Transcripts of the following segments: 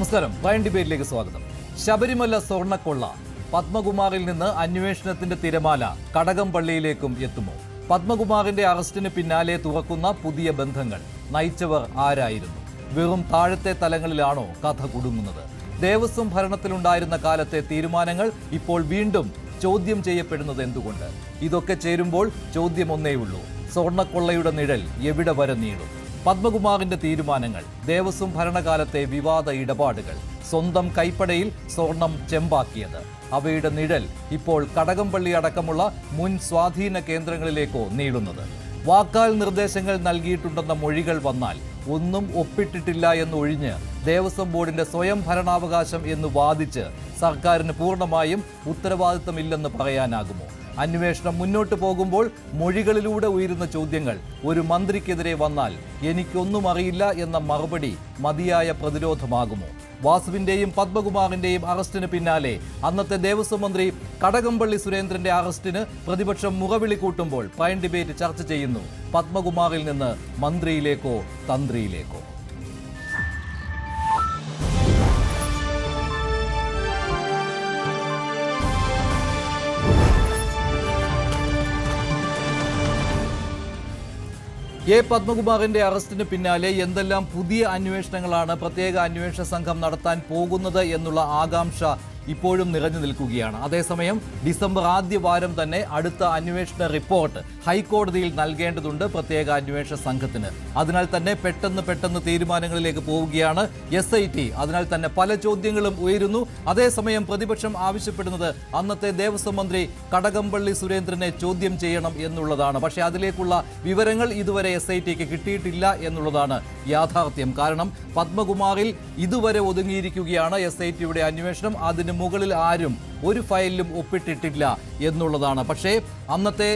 നമസ്കാരം. പ്രൈം ഡിബേറ്റിലേക്ക് സ്വാഗതം. ശബരിമല സ്വർണ്ണക്കൊള്ള, പത്മകുമാറിൽ നിന്ന് അന്വേഷണത്തിന്റെ തിരമാല കടകംപള്ളിയിലേക്കും എത്തുമോ? പത്മകുമാറിന്റെ അറസ്റ്റിന് പിന്നാലെ തുറക്കുന്ന പുതിയ ബന്ധങ്ങൾ നയിച്ചവർ ആരായിരുന്നു? വെറും താഴത്തെ തലങ്ങളിലാണോ കഥ കുടുങ്ങുന്നത്? ദേവസ്വം ഭരണത്തിലുണ്ടായിരുന്ന കാലത്തെ തീരുമാനങ്ങൾ ഇപ്പോൾ വീണ്ടും ചോദ്യം ചെയ്യപ്പെടുന്നത് എന്തുകൊണ്ട്? ഇതൊക്കെ ചേരുമ്പോൾ ചോദ്യം ഒന്നേയുള്ളൂ: സ്വർണ്ണക്കൊള്ളയുടെ നിഴൽ എവിടെ വരെ നീളും? പത്മകുമാറിന്റെ തീരുമാനങ്ങൾ, ദേവസ്വം ഭരണകാലത്തെ വിവാദ ഇടപാടുകൾ, സ്വന്തം കൈപ്പടയിൽ സ്വർണം ചെമ്പാക്കിയത്, അവയുടെ നിഴൽ ഇപ്പോൾ കടകംപള്ളി അടക്കമുള്ള മുൻ സ്വാധീന കേന്ദ്രങ്ങളിലേക്കോ നീളുന്നത്? വാക്കാൽ നിർദ്ദേശങ്ങൾ നൽകിയിട്ടുണ്ടെന്ന മൊഴികൾ വന്നാൽ ഒന്നും ഒപ്പിട്ടിട്ടില്ല എന്നൊഴിഞ്ഞ് ദേവസ്വം ബോർഡിന്റെ സ്വയം ഭരണാവകാശം എന്ന് വാദിച്ച് സർക്കാരിന് പൂർണ്ണമായും ഉത്തരവാദിത്തമില്ലെന്ന് പറയാനാകുമോ? അന്വേഷണം മുന്നോട്ട് പോകുമ്പോൾ മൊഴികളിലൂടെ ഉയരുന്ന ചോദ്യങ്ങൾ ഒരു മന്ത്രിക്കെതിരെ വന്നാൽ എനിക്കൊന്നും അറിയില്ല എന്ന മറുപടി മതിയായ പ്രതിരോധമാകുമോ? വാസുവിന്റെയും പത്മകുമാറിന്റെയും അറസ്റ്റിന് പിന്നാലെ അന്നത്തെ ദേവസ്വം മന്ത്രി കടകംപള്ളി സുരേന്ദ്രന്റെ അറസ്റ്റിന് പ്രതിപക്ഷം മുഖവിളി കൂട്ടുമ്പോൾ പ്രൈം ഡിബേറ്റ് ചർച്ച ചെയ്യുന്നു: പത്മകുമാറിൽ നിന്ന് മന്ത്രിയിലേക്കോ തന്ത്രിയിലേക്കോ? പത്മകുമാറിന്റെ അറസ്റ്റിന് പിന്നാലെ എന്തെല്ലാം പുതിയ അന്വേഷണങ്ങളാണ് പ്രത്യേക അന്വേഷണ സംഘം നടത്താൻ പോകുന്നത് എന്നുള്ള ആകാംക്ഷ ഇപ്പോഴും നിറഞ്ഞു നിൽക്കുകയാണ്. അതേസമയം ഡിസംബർ ആദ്യ വാരം തന്നെ അടുത്ത അന്വേഷണ റിപ്പോർട്ട് ഹൈക്കോടതിയിൽ നൽകേണ്ടതുണ്ട് പ്രത്യേക അന്വേഷണ സംഘത്തിന്. അതിനാൽ തന്നെ പെട്ടെന്ന് തീരുമാനങ്ങളിലേക്ക് പോവുകയാണ് SIT. അതിനാൽ തന്നെ പല ചോദ്യങ്ങളും ഉയരുന്നു. അതേസമയം പ്രതിപക്ഷം ആവശ്യപ്പെടുന്നത് അന്നത്തെ ദേവസ്വം മന്ത്രി കടകംപള്ളി സുരേന്ദ്രനെ ചോദ്യം ചെയ്യണം എന്നുള്ളതാണ്. പക്ഷേ അതിലേക്കുള്ള വിവരങ്ങൾ ഇതുവരെ SITക്ക് കിട്ടിയിട്ടില്ല എന്നുള്ളതാണ് യാഥാർത്ഥ്യം. കാരണം പത്മകുമാറിൽ ഇതുവരെ ഒതുങ്ങിയിരിക്കുകയാണ് SITയുടെ അന്വേഷണം. അതിന് മുകളിൽ ആരും ഒരു ഫയലിലും ഒപ്പിട്ടിട്ടില്ല എന്നുള്ളതാണ്. പക്ഷേ അന്നത്തെ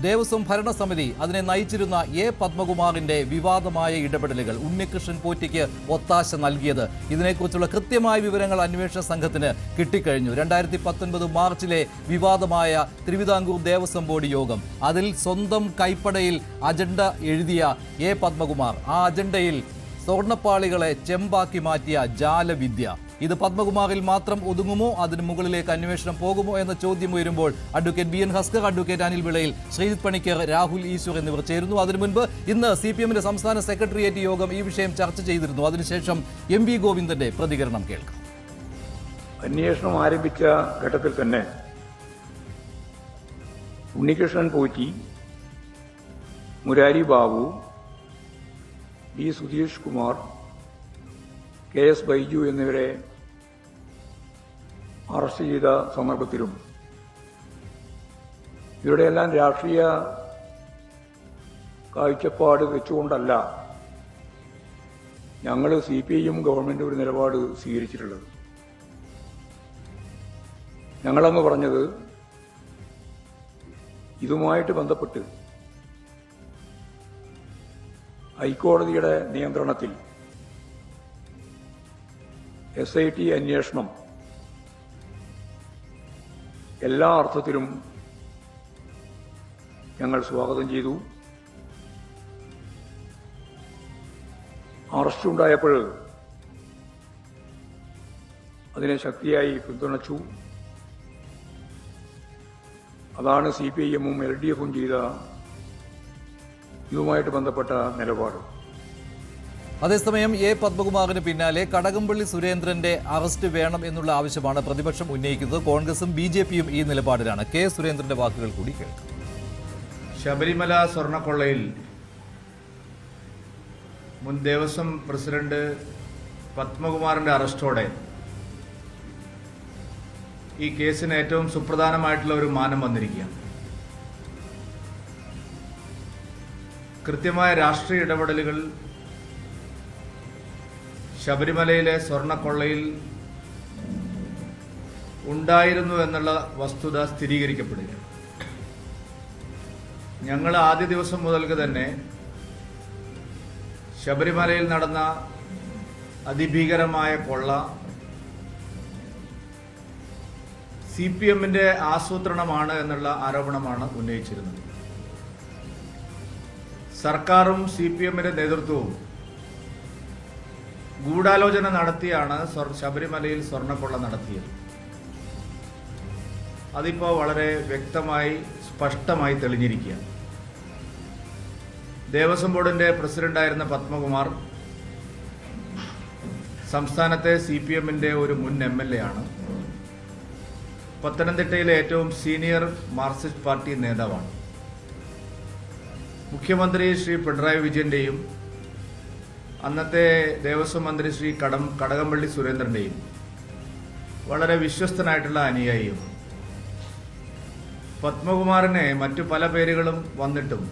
ദേവസ്വം ഭരണസമിതി അതിനെ നയിച്ചിരുന്ന പത്മകുമാറിന്റെ വിവാദമായ ഇടപെടലുകൾ, ഉണ്ണികൃഷ്ണൻ പോറ്റിക്ക് ഒത്താശ നൽകിയത്, ഇതിനെക്കുറിച്ചുള്ള കൃത്യമായ വിവരങ്ങൾ അന്വേഷണ സംഘത്തിന് കിട്ടിക്കഴിഞ്ഞു. 2019 മാർച്ചിലെ വിവാദമായ തിരുവിതാംകൂർ ദേവസ്വം ബോർഡ് യോഗം, അതിൽ സ്വന്തം കൈപ്പടയിൽ അജണ്ട എഴുതിയ പത്മകുമാർ, ആ അജണ്ടയിൽ സ്വർണ്ണപ്പാളികളെ ചെമ്പാക്കി മാറ്റിയ ജാലവിദ്യ, ഇത് പത്മകുമാറിൽ മാത്രം ഒതുങ്ങുമോ? അതിന് മുകളിലേക്ക് അന്വേഷണം പോകുമോ എന്ന ചോദ്യം ഉയരുമ്പോൾ advocate BN Haskar, advocate Anil Vilayil, Sreejith Panicker, Rahul Easwar എന്നിവർ ചേരുന്നു. അതിനു മുൻപ് ഇന്ന് CPMന്റെ സംസ്ഥാന സെക്രട്ടേറിയറ്റ് യോഗം ഈ വിഷയം ചർച്ച ചെയ്തിരുന്നു. അതിനുശേഷം MV ഗോവിന്ദന്റെ പ്രതികരണം കേൾക്കാം. അന്വേഷണം ആരംഭിച്ച ഘട്ടത്തിൽ തന്നെ ഉണ്ണികൃഷ്ണൻ പോറ്റി, മുരാരി ബാബു, D. സുധീഷ് കുമാർ, KS ബൈജു എന്നിവരെ അറസ്റ്റ് ചെയ്ത സന്ദർഭത്തിലും ഇവരുടെയെല്ലാം രാഷ്ട്രീയ കാഴ്ചപ്പാട് വെച്ചുകൊണ്ടല്ല ഞങ്ങൾ CPIയും ഗവൺമെന്റ് ഒരു നിലപാട് സ്വീകരിച്ചിട്ടുള്ളത്. ഞങ്ങളന്ന് പറഞ്ഞത് ഇതുമായിട്ട് ബന്ധപ്പെട്ട് ഹൈക്കോടതിയുടെ നിയന്ത്രണത്തിൽ SIT അന്വേഷണം എല്ലാ അർത്ഥത്തിലും ഞങ്ങൾ സ്വാഗതം ചെയ്തു. അറസ്റ്റുണ്ടായപ്പോൾ അതിനെ ശക്തിയായി പിന്തുണച്ചു. അതാണ് CPIഎമ്മും LDFും ചെയ്ത ഇതുമായിട്ട് ബന്ധപ്പെട്ട നിലപാട്. അതേസമയം പത്മകുമാറിന് പിന്നാലെ കടകംപള്ളി സുരേന്ദ്രന്റെ അറസ്റ്റ് വേണം എന്നുള്ള ആവശ്യമാണ് പ്രതിപക്ഷം ഉന്നയിക്കുന്നത്. കോൺഗ്രസും BJPയും ഈ നിലപാടിലാണ്. K. സുരേന്ദ്രന്റെ വാക്കുകൾ കൂടി കേൾക്കാം. ശബരിമല സ്വർണ്ണക്കൊള്ളയിൽ മുൻ ദേവസ്വം പ്രസിഡന്റ് പത്മകുമാറിന്റെ അറസ്റ്റോടെ ഈ കേസിന് ഏറ്റവും സുപ്രധാനമായിട്ടുള്ള ഒരു മാനം വന്നിരിക്കുകയാണ്. കൃത്യമായ രാഷ്ട്രീയ ഇടപെടലുകൾ ശബരിമലയിലെ സ്വർണ്ണക്കൊള്ളയിൽ ഉണ്ടായിരുന്നു എന്നുള്ള വസ്തുത സ്ഥിരീകരിക്കപ്പെടുകയാണ്. ഞങ്ങൾ ആദ്യ ദിവസം മുതൽക്ക് തന്നെ ശബരിമലയിൽ നടന്ന അതിഭീകരമായ കൊള്ള CPMന്റെ ആസൂത്രണമാണ് എന്നുള്ള ആരോപണമാണ് ഉന്നയിച്ചിരുന്നത്. സർക്കാരും CPMന്റെ നേതൃത്വവും ഗൂഢാലോചന നടത്തിയാണ് ശബരിമലയിൽ സ്വർണ്ണക്കൊള്ള നടത്തിയത്. അതിപ്പോൾ വളരെ വ്യക്തമായി സ്പഷ്ടമായി തെളിഞ്ഞിരിക്കുക. ദേവസ്വം ബോർഡിന്റെ പ്രസിഡന്റായിരുന്ന പത്മകുമാർ സംസ്ഥാനത്തെ CPMന്റെ ഒരു മുൻ MLA ആണ്. പത്തനംതിട്ടയിലെ ഏറ്റവും സീനിയർ മാർക്സിസ്റ്റ് പാർട്ടി നേതാവാണ്. മുഖ്യമന്ത്രി ശ്രീ പിണറായി വിജയന്റെയും അന്നത്തെ ദേവസ്വം മന്ത്രി ശ്രീ കടകംപള്ളി സുരേന്ദ്രന്റെയും വളരെ വിശ്വസ്തനായിട്ടുള്ള അനുയായിയും. പത്മകുമാറിനെ മറ്റു പല പേരുകളും വന്നിട്ടും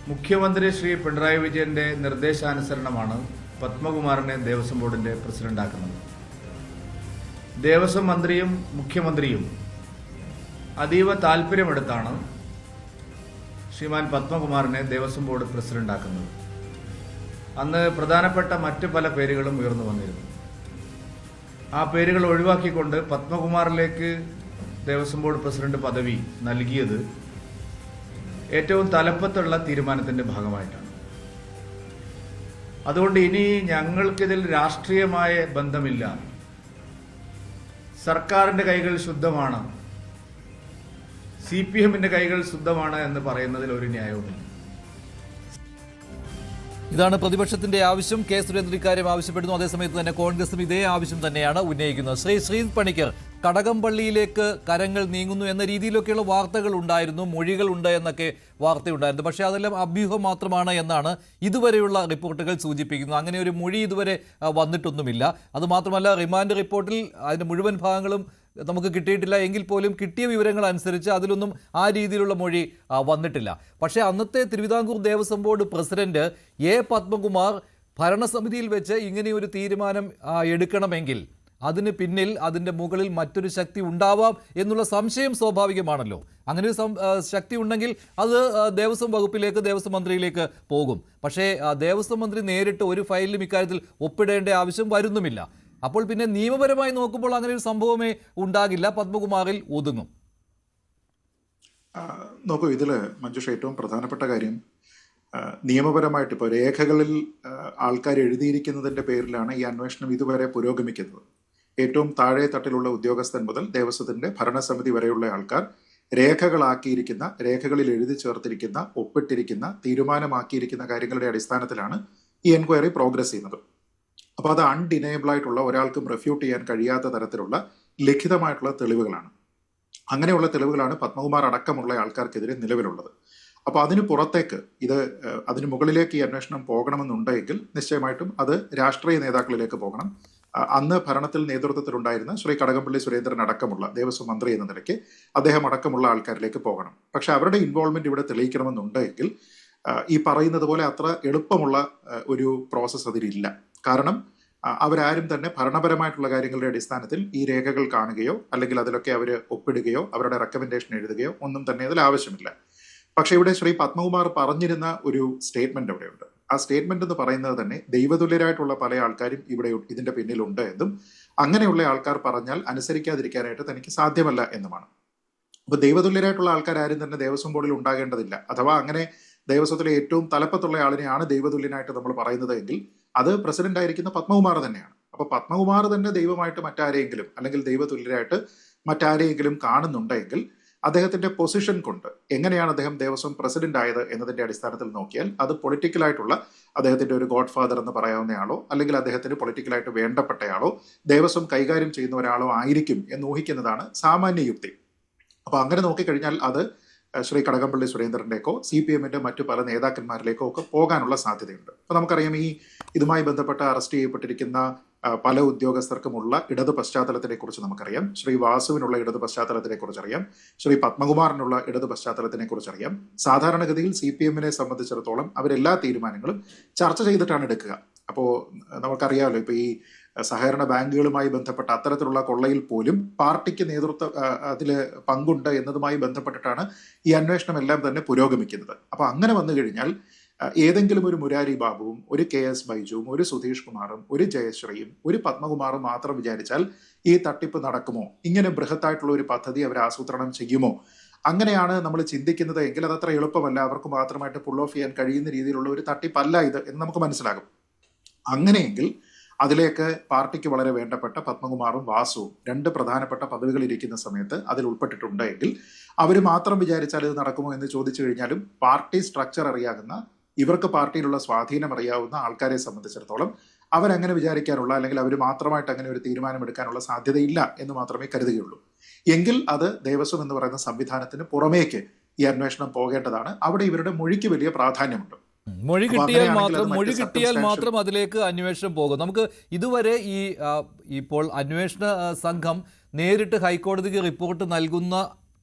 മുഖ്യമന്ത്രി ശ്രീ പിണറായി വിജയന്റെ നിർദ്ദേശാനുസരണമാണ് പത്മകുമാറിനെ ദേവസ്വം ബോർഡിന്റെ പ്രസിഡന്റാക്കുന്നത്. ദേവസ്വം മന്ത്രിയും മുഖ്യമന്ത്രിയും അതീവ താല്പര്യമെടുത്താണ് ശ്രീമാൻ പത്മകുമാറിനെ ദേവസ്വം ബോർഡ് പ്രസിഡന്റാക്കുന്നത്. അന്ന് പ്രധാനപ്പെട്ട മറ്റ് പല പേരുകളും ഉയർന്നു വന്നിരുന്നു. ആ പേരുകൾ ഒഴിവാക്കിക്കൊണ്ട് പത്മകുമാറിലേക്ക് ദേവസ്വം ബോർഡ് പ്രസിഡന്റ് പദവി നൽകിയത് ഏറ്റവും തലപ്പത്തുള്ള തീരുമാനത്തിന്റെ ഭാഗമായിട്ടാണ്. അതുകൊണ്ട് ഇനി ഞങ്ങൾക്കിതിൽ രാഷ്ട്രീയമായ ബന്ധമില്ല, സർക്കാരിന്റെ കൈകൾ ശുദ്ധമാണ്, CPMന്റെ കൈകൾ ശുദ്ധമാണ് എന്ന് പറയുന്നതിൽ ഒരു ന്യായവുമില്ല. ഇതാണ് പ്രതിപക്ഷത്തിന്റെ ആവശ്യം. കെ സുരേന്ദ്രൻ ഇക്കാര്യം ആവശ്യപ്പെടുന്നു. അതേസമയത്ത് തന്നെ കോൺഗ്രസും ഇതേ ആവശ്യം തന്നെയാണ് ഉന്നയിക്കുന്നത്. ശ്രീ പണിക്കർ, കടകംപള്ളിയിലേക്ക് കരങ്ങൾ നീങ്ങുന്നു എന്ന രീതിയിലൊക്കെയുള്ള വാർത്തകൾ ഉണ്ടായിരുന്നു, മൊഴികളുണ്ട് എന്നൊക്കെ വാർത്തയുണ്ടായിരുന്നു. പക്ഷേ അതെല്ലാം അഭ്യൂഹം മാത്രമാണ് എന്നാണ് ഇതുവരെയുള്ള റിപ്പോർട്ടുകൾ സൂചിപ്പിക്കുന്നത്. അങ്ങനെ ഒരു മൊഴി ഇതുവരെ വന്നിട്ടൊന്നുമില്ല. അതുമാത്രമല്ല, റിമാൻഡ് റിപ്പോർട്ടിൽ അതിൻ്റെ മുഴുവൻ ഭാഗങ്ങളും നമുക്ക് കിട്ടിയിട്ടില്ല. എങ്കിൽ പോലും കിട്ടിയ വിവരങ്ങൾ അനുസരിച്ച് അതിലൊന്നും ആ രീതിയിലുള്ള മൊഴി വന്നിട്ടില്ല. പക്ഷേ അന്നത്തെ തിരുവിതാംകൂർ ദേവസ്വം ബോർഡ് പ്രസിഡന്റ് പത്മകുമാർ ഭരണസമിതിയിൽ വെച്ച് ഇങ്ങനെയൊരു തീരുമാനം എടുക്കണമെങ്കിൽ അതിന് പിന്നിൽ, അതിൻ്റെ മുകളിൽ മറ്റൊരു ശക്തി ഉണ്ടാവാം എന്നുള്ള സംശയം സ്വാഭാവികമാണല്ലോ. അങ്ങനെ ഒരു ശക്തി ഉണ്ടെങ്കിൽ അത് ദേവസ്വം വകുപ്പിലേക്ക്, ദേവസ്വം മന്ത്രിയിലേക്ക് പോകും. പക്ഷേ ദേവസ്വം മന്ത്രി നേരിട്ട് ഒരു ഫയലിലും ഇക്കാര്യത്തിൽ ഒപ്പിടേണ്ട ആവശ്യം വരുന്നുമില്ല. അപ്പോൾ പിന്നെ നിയമപരമായി നോക്കുമ്പോൾ അങ്ങനെ ഒരു സംഭവമേ ഉണ്ടാകില്ല, പത്മകുമാറിൽ ഒതുങ്ങും. നോക്കൂ, ഇതിൽ മഞ്ജുഷ ഏറ്റവും പ്രധാനപ്പെട്ട കാര്യം, നിയമപരമായിട്ട് ഇപ്പോൾ രേഖകളിൽ ആൾക്കാർ എഴുതിയിരിക്കുന്നതിൻ്റെ പേരിലാണ് ഈ അന്വേഷണം ഇതുവരെ പുരോഗമിക്കുന്നത്. ഏറ്റവും താഴെ തട്ടിലുള്ള ഉദ്യോഗസ്ഥൻ മുതൽ ദേവസ്വത്തിൻ്റെ ഭരണസമിതി വരെയുള്ള ആൾക്കാർ രേഖകളാക്കിയിരിക്കുന്ന, രേഖകളിൽ എഴുതി ചേർത്തിരിക്കുന്ന, ഒപ്പിട്ടിരിക്കുന്ന, തീരുമാനമാക്കിയിരിക്കുന്ന കാര്യങ്ങളുടെ അടിസ്ഥാനത്തിലാണ് ഈ എൻക്വയറി പ്രോഗ്രസ് ചെയ്യുന്നത്. അപ്പോൾ അത് അൺഡിനയബിൾ ആയിട്ടുള്ള, ഒരാൾക്കും റെഫ്യൂട്ട് ചെയ്യാൻ കഴിയാത്ത തരത്തിലുള്ള ലിഖിതമായിട്ടുള്ള തെളിവുകളാണ്. അങ്ങനെയുള്ള തെളിവുകളാണ് പത്മകുമാർ അടക്കമുള്ള ആൾക്കാർക്കെതിരെ നിലവിലുള്ളത്. അപ്പോൾ അതിന് പുറത്തേക്ക് അതിന് മുകളിലേക്ക് ഈ അന്വേഷണം പോകണമെന്നുണ്ടെങ്കിൽ നിശ്ചയമായിട്ടും അത് രാഷ്ട്രീയ നേതാക്കളിലേക്ക് പോകണം. അന്ന് ഭരണത്തിൽ നേതൃത്വത്തിലുണ്ടായിരുന്ന ശ്രീ കടകംപള്ളി സുരേന്ദ്രൻ അടക്കമുള്ള ദേവസ്വം മന്ത്രി എന്ന നിലയ്ക്ക് അദ്ദേഹം അടക്കമുള്ള ആൾക്കാരിലേക്ക് പോകണം. പക്ഷെ അവരുടെ ഇൻവോൾവ്മെന്റ് ഇവിടെ തെളിയിക്കണമെന്നുണ്ടെങ്കിൽ ഈ പറയുന്നത് പോലെ അത്ര എളുപ്പമുള്ള ഒരു പ്രോസസ്സ് അതിലില്ല. കാരണം അവരാരും തന്നെ ഭരണപരമായിട്ടുള്ള കാര്യങ്ങളുടെ അടിസ്ഥാനത്തിൽ ഈ രേഖകൾ കാണുകയോ അല്ലെങ്കിൽ അതിലൊക്കെ അവർ ഒപ്പിടുകയോ അവരുടെ റെക്കമെൻഡേഷൻ എഴുതുകയോ ഒന്നും തന്നെ അതിൽ ആവശ്യമില്ല. പക്ഷെ ഇവിടെ ശ്രീ പത്മകുമാർ പറഞ്ഞിരുന്ന ഒരു സ്റ്റേറ്റ്മെന്റ് അവിടെയുണ്ട്. ആ സ്റ്റേറ്റ്മെന്റ് എന്ന് പറയുന്നത് തന്നെ ദൈവതുല്യരായിട്ടുള്ള പല ആൾക്കാരും ഇവിടെ ഇതിന്റെ പിന്നിലുണ്ട് എന്നും അങ്ങനെയുള്ള ആൾക്കാർ പറഞ്ഞാൽ അനുസരിക്കാതിരിക്കാനായിട്ട് തനിക്ക് സാധ്യമല്ല എന്നുമാണ്. അപ്പൊ ദൈവതുല്യരായിട്ടുള്ള ആൾക്കാർ ആരും തന്നെ ദേവസ്വം ബോർഡിൽ ഉണ്ടാകേണ്ടതില്ല. അഥവാ അങ്ങനെ ദേവസ്വത്തിലെ ഏറ്റവും തലപ്പത്തുള്ള ആളിനെയാണ് ദൈവതുല്യനായിട്ട് നമ്മൾ പറയുന്നത് എങ്കിൽ അത് പ്രസിഡന്റ് ആയിരിക്കുന്ന പത്മകുമാർ തന്നെയാണ്. അപ്പൊ പത്മകുമാർ തന്നെ ദൈവമായിട്ട് മറ്റാരെയെങ്കിലും അല്ലെങ്കിൽ ദൈവതുല്യരായിട്ട് മറ്റാരെയെങ്കിലും കാണുന്നുണ്ടെങ്കിൽ അദ്ദേഹത്തിന്റെ പൊസിഷൻ കൊണ്ട് എങ്ങനെയാണ് അദ്ദേഹം ദേവസ്വം പ്രസിഡന്റ് ആയത് എന്നതിന്റെ അടിസ്ഥാനത്തിൽ നോക്കിയാൽ അത് പൊളിറ്റിക്കലായിട്ടുള്ള അദ്ദേഹത്തിന്റെ ഒരു ഗോഡ് ഫാദർ എന്ന് പറയാവുന്നയാളോ അല്ലെങ്കിൽ അദ്ദേഹത്തിന് പൊളിറ്റിക്കലായിട്ട് വേണ്ടപ്പെട്ടയാളോ ദേവസ്വം കൈകാര്യം ചെയ്യുന്ന ഒരാളോ ആയിരിക്കും എന്ന് ഊഹിക്കുന്നതാണ് സാമാന്യ യുക്തി. അപ്പൊ അങ്ങനെ നോക്കിക്കഴിഞ്ഞാൽ അത് ശ്രീ കടകംപള്ളി സുരേന്ദ്രന്റെക്കോ CPMന്റെ മറ്റു പല നേതാക്കന്മാരിലേക്കോ ഒക്കെ പോകാനുള്ള സാധ്യതയുണ്ട്. അപ്പൊ നമുക്കറിയാം ഇതുമായി ബന്ധപ്പെട്ട് അറസ്റ്റ് ചെയ്യപ്പെട്ടിരിക്കുന്ന പല ഉദ്യോഗസ്ഥർക്കുമുള്ള ഇടത് പശ്ചാത്തലത്തിനെ കുറിച്ച് നമുക്കറിയാം. ശ്രീ വാസുവിനുള്ള ഇടത് പശ്ചാത്തലത്തിനെ കുറിച്ചറിയാം. ശ്രീ പത്മകുമാറിനുള്ള ഇടത് പശ്ചാത്തലത്തിനെ കുറിച്ചറിയാം. സാധാരണഗതിയിൽ CPMനെ സംബന്ധിച്ചിടത്തോളം അവരെല്ലാ തീരുമാനങ്ങളും ചർച്ച ചെയ്തിട്ടാണ് എടുക്കുക. അപ്പോൾ നമുക്കറിയാമല്ലോ, ഇപ്പൊ ഈ സഹകരണ ബാങ്കുകളുമായി ബന്ധപ്പെട്ട അത്തരത്തിലുള്ള കൊള്ളയിൽ പോലും പാർട്ടിക്ക് നേതൃത്വം അതിൽ പങ്കുണ്ട് എന്നതുമായി ബന്ധപ്പെട്ടിട്ടാണ് ഈ അന്വേഷണം എല്ലാം തന്നെ പുരോഗമിക്കുന്നത്. അപ്പൊ അങ്ങനെ വന്നു കഴിഞ്ഞാൽ ഏതെങ്കിലും ഒരു മുരാരി ബാബുവും ഒരു KS ബൈജുവും ഒരു സുധീഷ് കുമാറും ഒരു ജയശ്രീയും ഒരു പത്മകുമാറും മാത്രം വിചാരിച്ചാൽ ഈ തട്ടിപ്പ് നടക്കുമോ? ഇങ്ങനെ ബൃഹത്തായിട്ടുള്ള ഒരു പദ്ധതി അവർ ആസൂത്രണം ചെയ്യുമോ? അങ്ങനെയാണ് നമ്മൾ ചിന്തിക്കുന്നത് എങ്കിൽ അതത്ര എളുപ്പമല്ല. അവർക്ക് മാത്രമായിട്ട് പുൾ ഓഫ് ചെയ്യാൻ കഴിയുന്ന രീതിയിലുള്ള ഒരു തട്ടിപ്പല്ല ഇത് എന്ന് നമുക്ക് മനസ്സിലാകും. അങ്ങനെയെങ്കിൽ അതിലേക്ക് പാർട്ടിക്ക് വളരെ വേണ്ടപ്പെട്ട പത്മകുമാറും വാസുവും 2 പ്രധാനപ്പെട്ട പദവികൾ ഇരിക്കുന്ന സമയത്ത് അതിൽ ഉൾപ്പെട്ടിട്ടുണ്ടെങ്കിൽ അവർ മാത്രം വിചാരിച്ചാൽ ഇത് നടക്കുമോ എന്ന് ചോദിച്ചു കഴിഞ്ഞാലും പാർട്ടി സ്ട്രക്ചർ അറിയാവുന്ന, ഇവർക്ക് പാർട്ടിയിലുള്ള സ്വാധീനം അറിയാവുന്ന ആൾക്കാരെ സംബന്ധിച്ചിടത്തോളം അവരങ്ങനെ വിചാരിക്കാനുള്ള, അല്ലെങ്കിൽ അവർ മാത്രമായിട്ട് അങ്ങനെ ഒരു തീരുമാനമെടുക്കാനുള്ള സാധ്യതയില്ല എന്ന് മാത്രമേ കരുതുകയുള്ളൂ. എങ്കിൽ അത് ദേവസ്വം എന്ന് പറയുന്ന സംവിധാനത്തിന് പുറമേക്ക് ഈ അന്വേഷണം പോകേണ്ടതാണ്. അവിടെ ഇവരുടെ മൊഴിക്ക് വലിയ പ്രാധാന്യമുണ്ട്. മൊഴി കിട്ടിയാൽ മാത്രം അതിലേക്ക് അന്വേഷണം പോകും. നമുക്ക് ഇതുവരെ ഇപ്പോൾ അന്വേഷണ സംഘം നേരിട്ട് ഹൈക്കോടതിക്ക് റിപ്പോർട്ട് നൽകുന്ന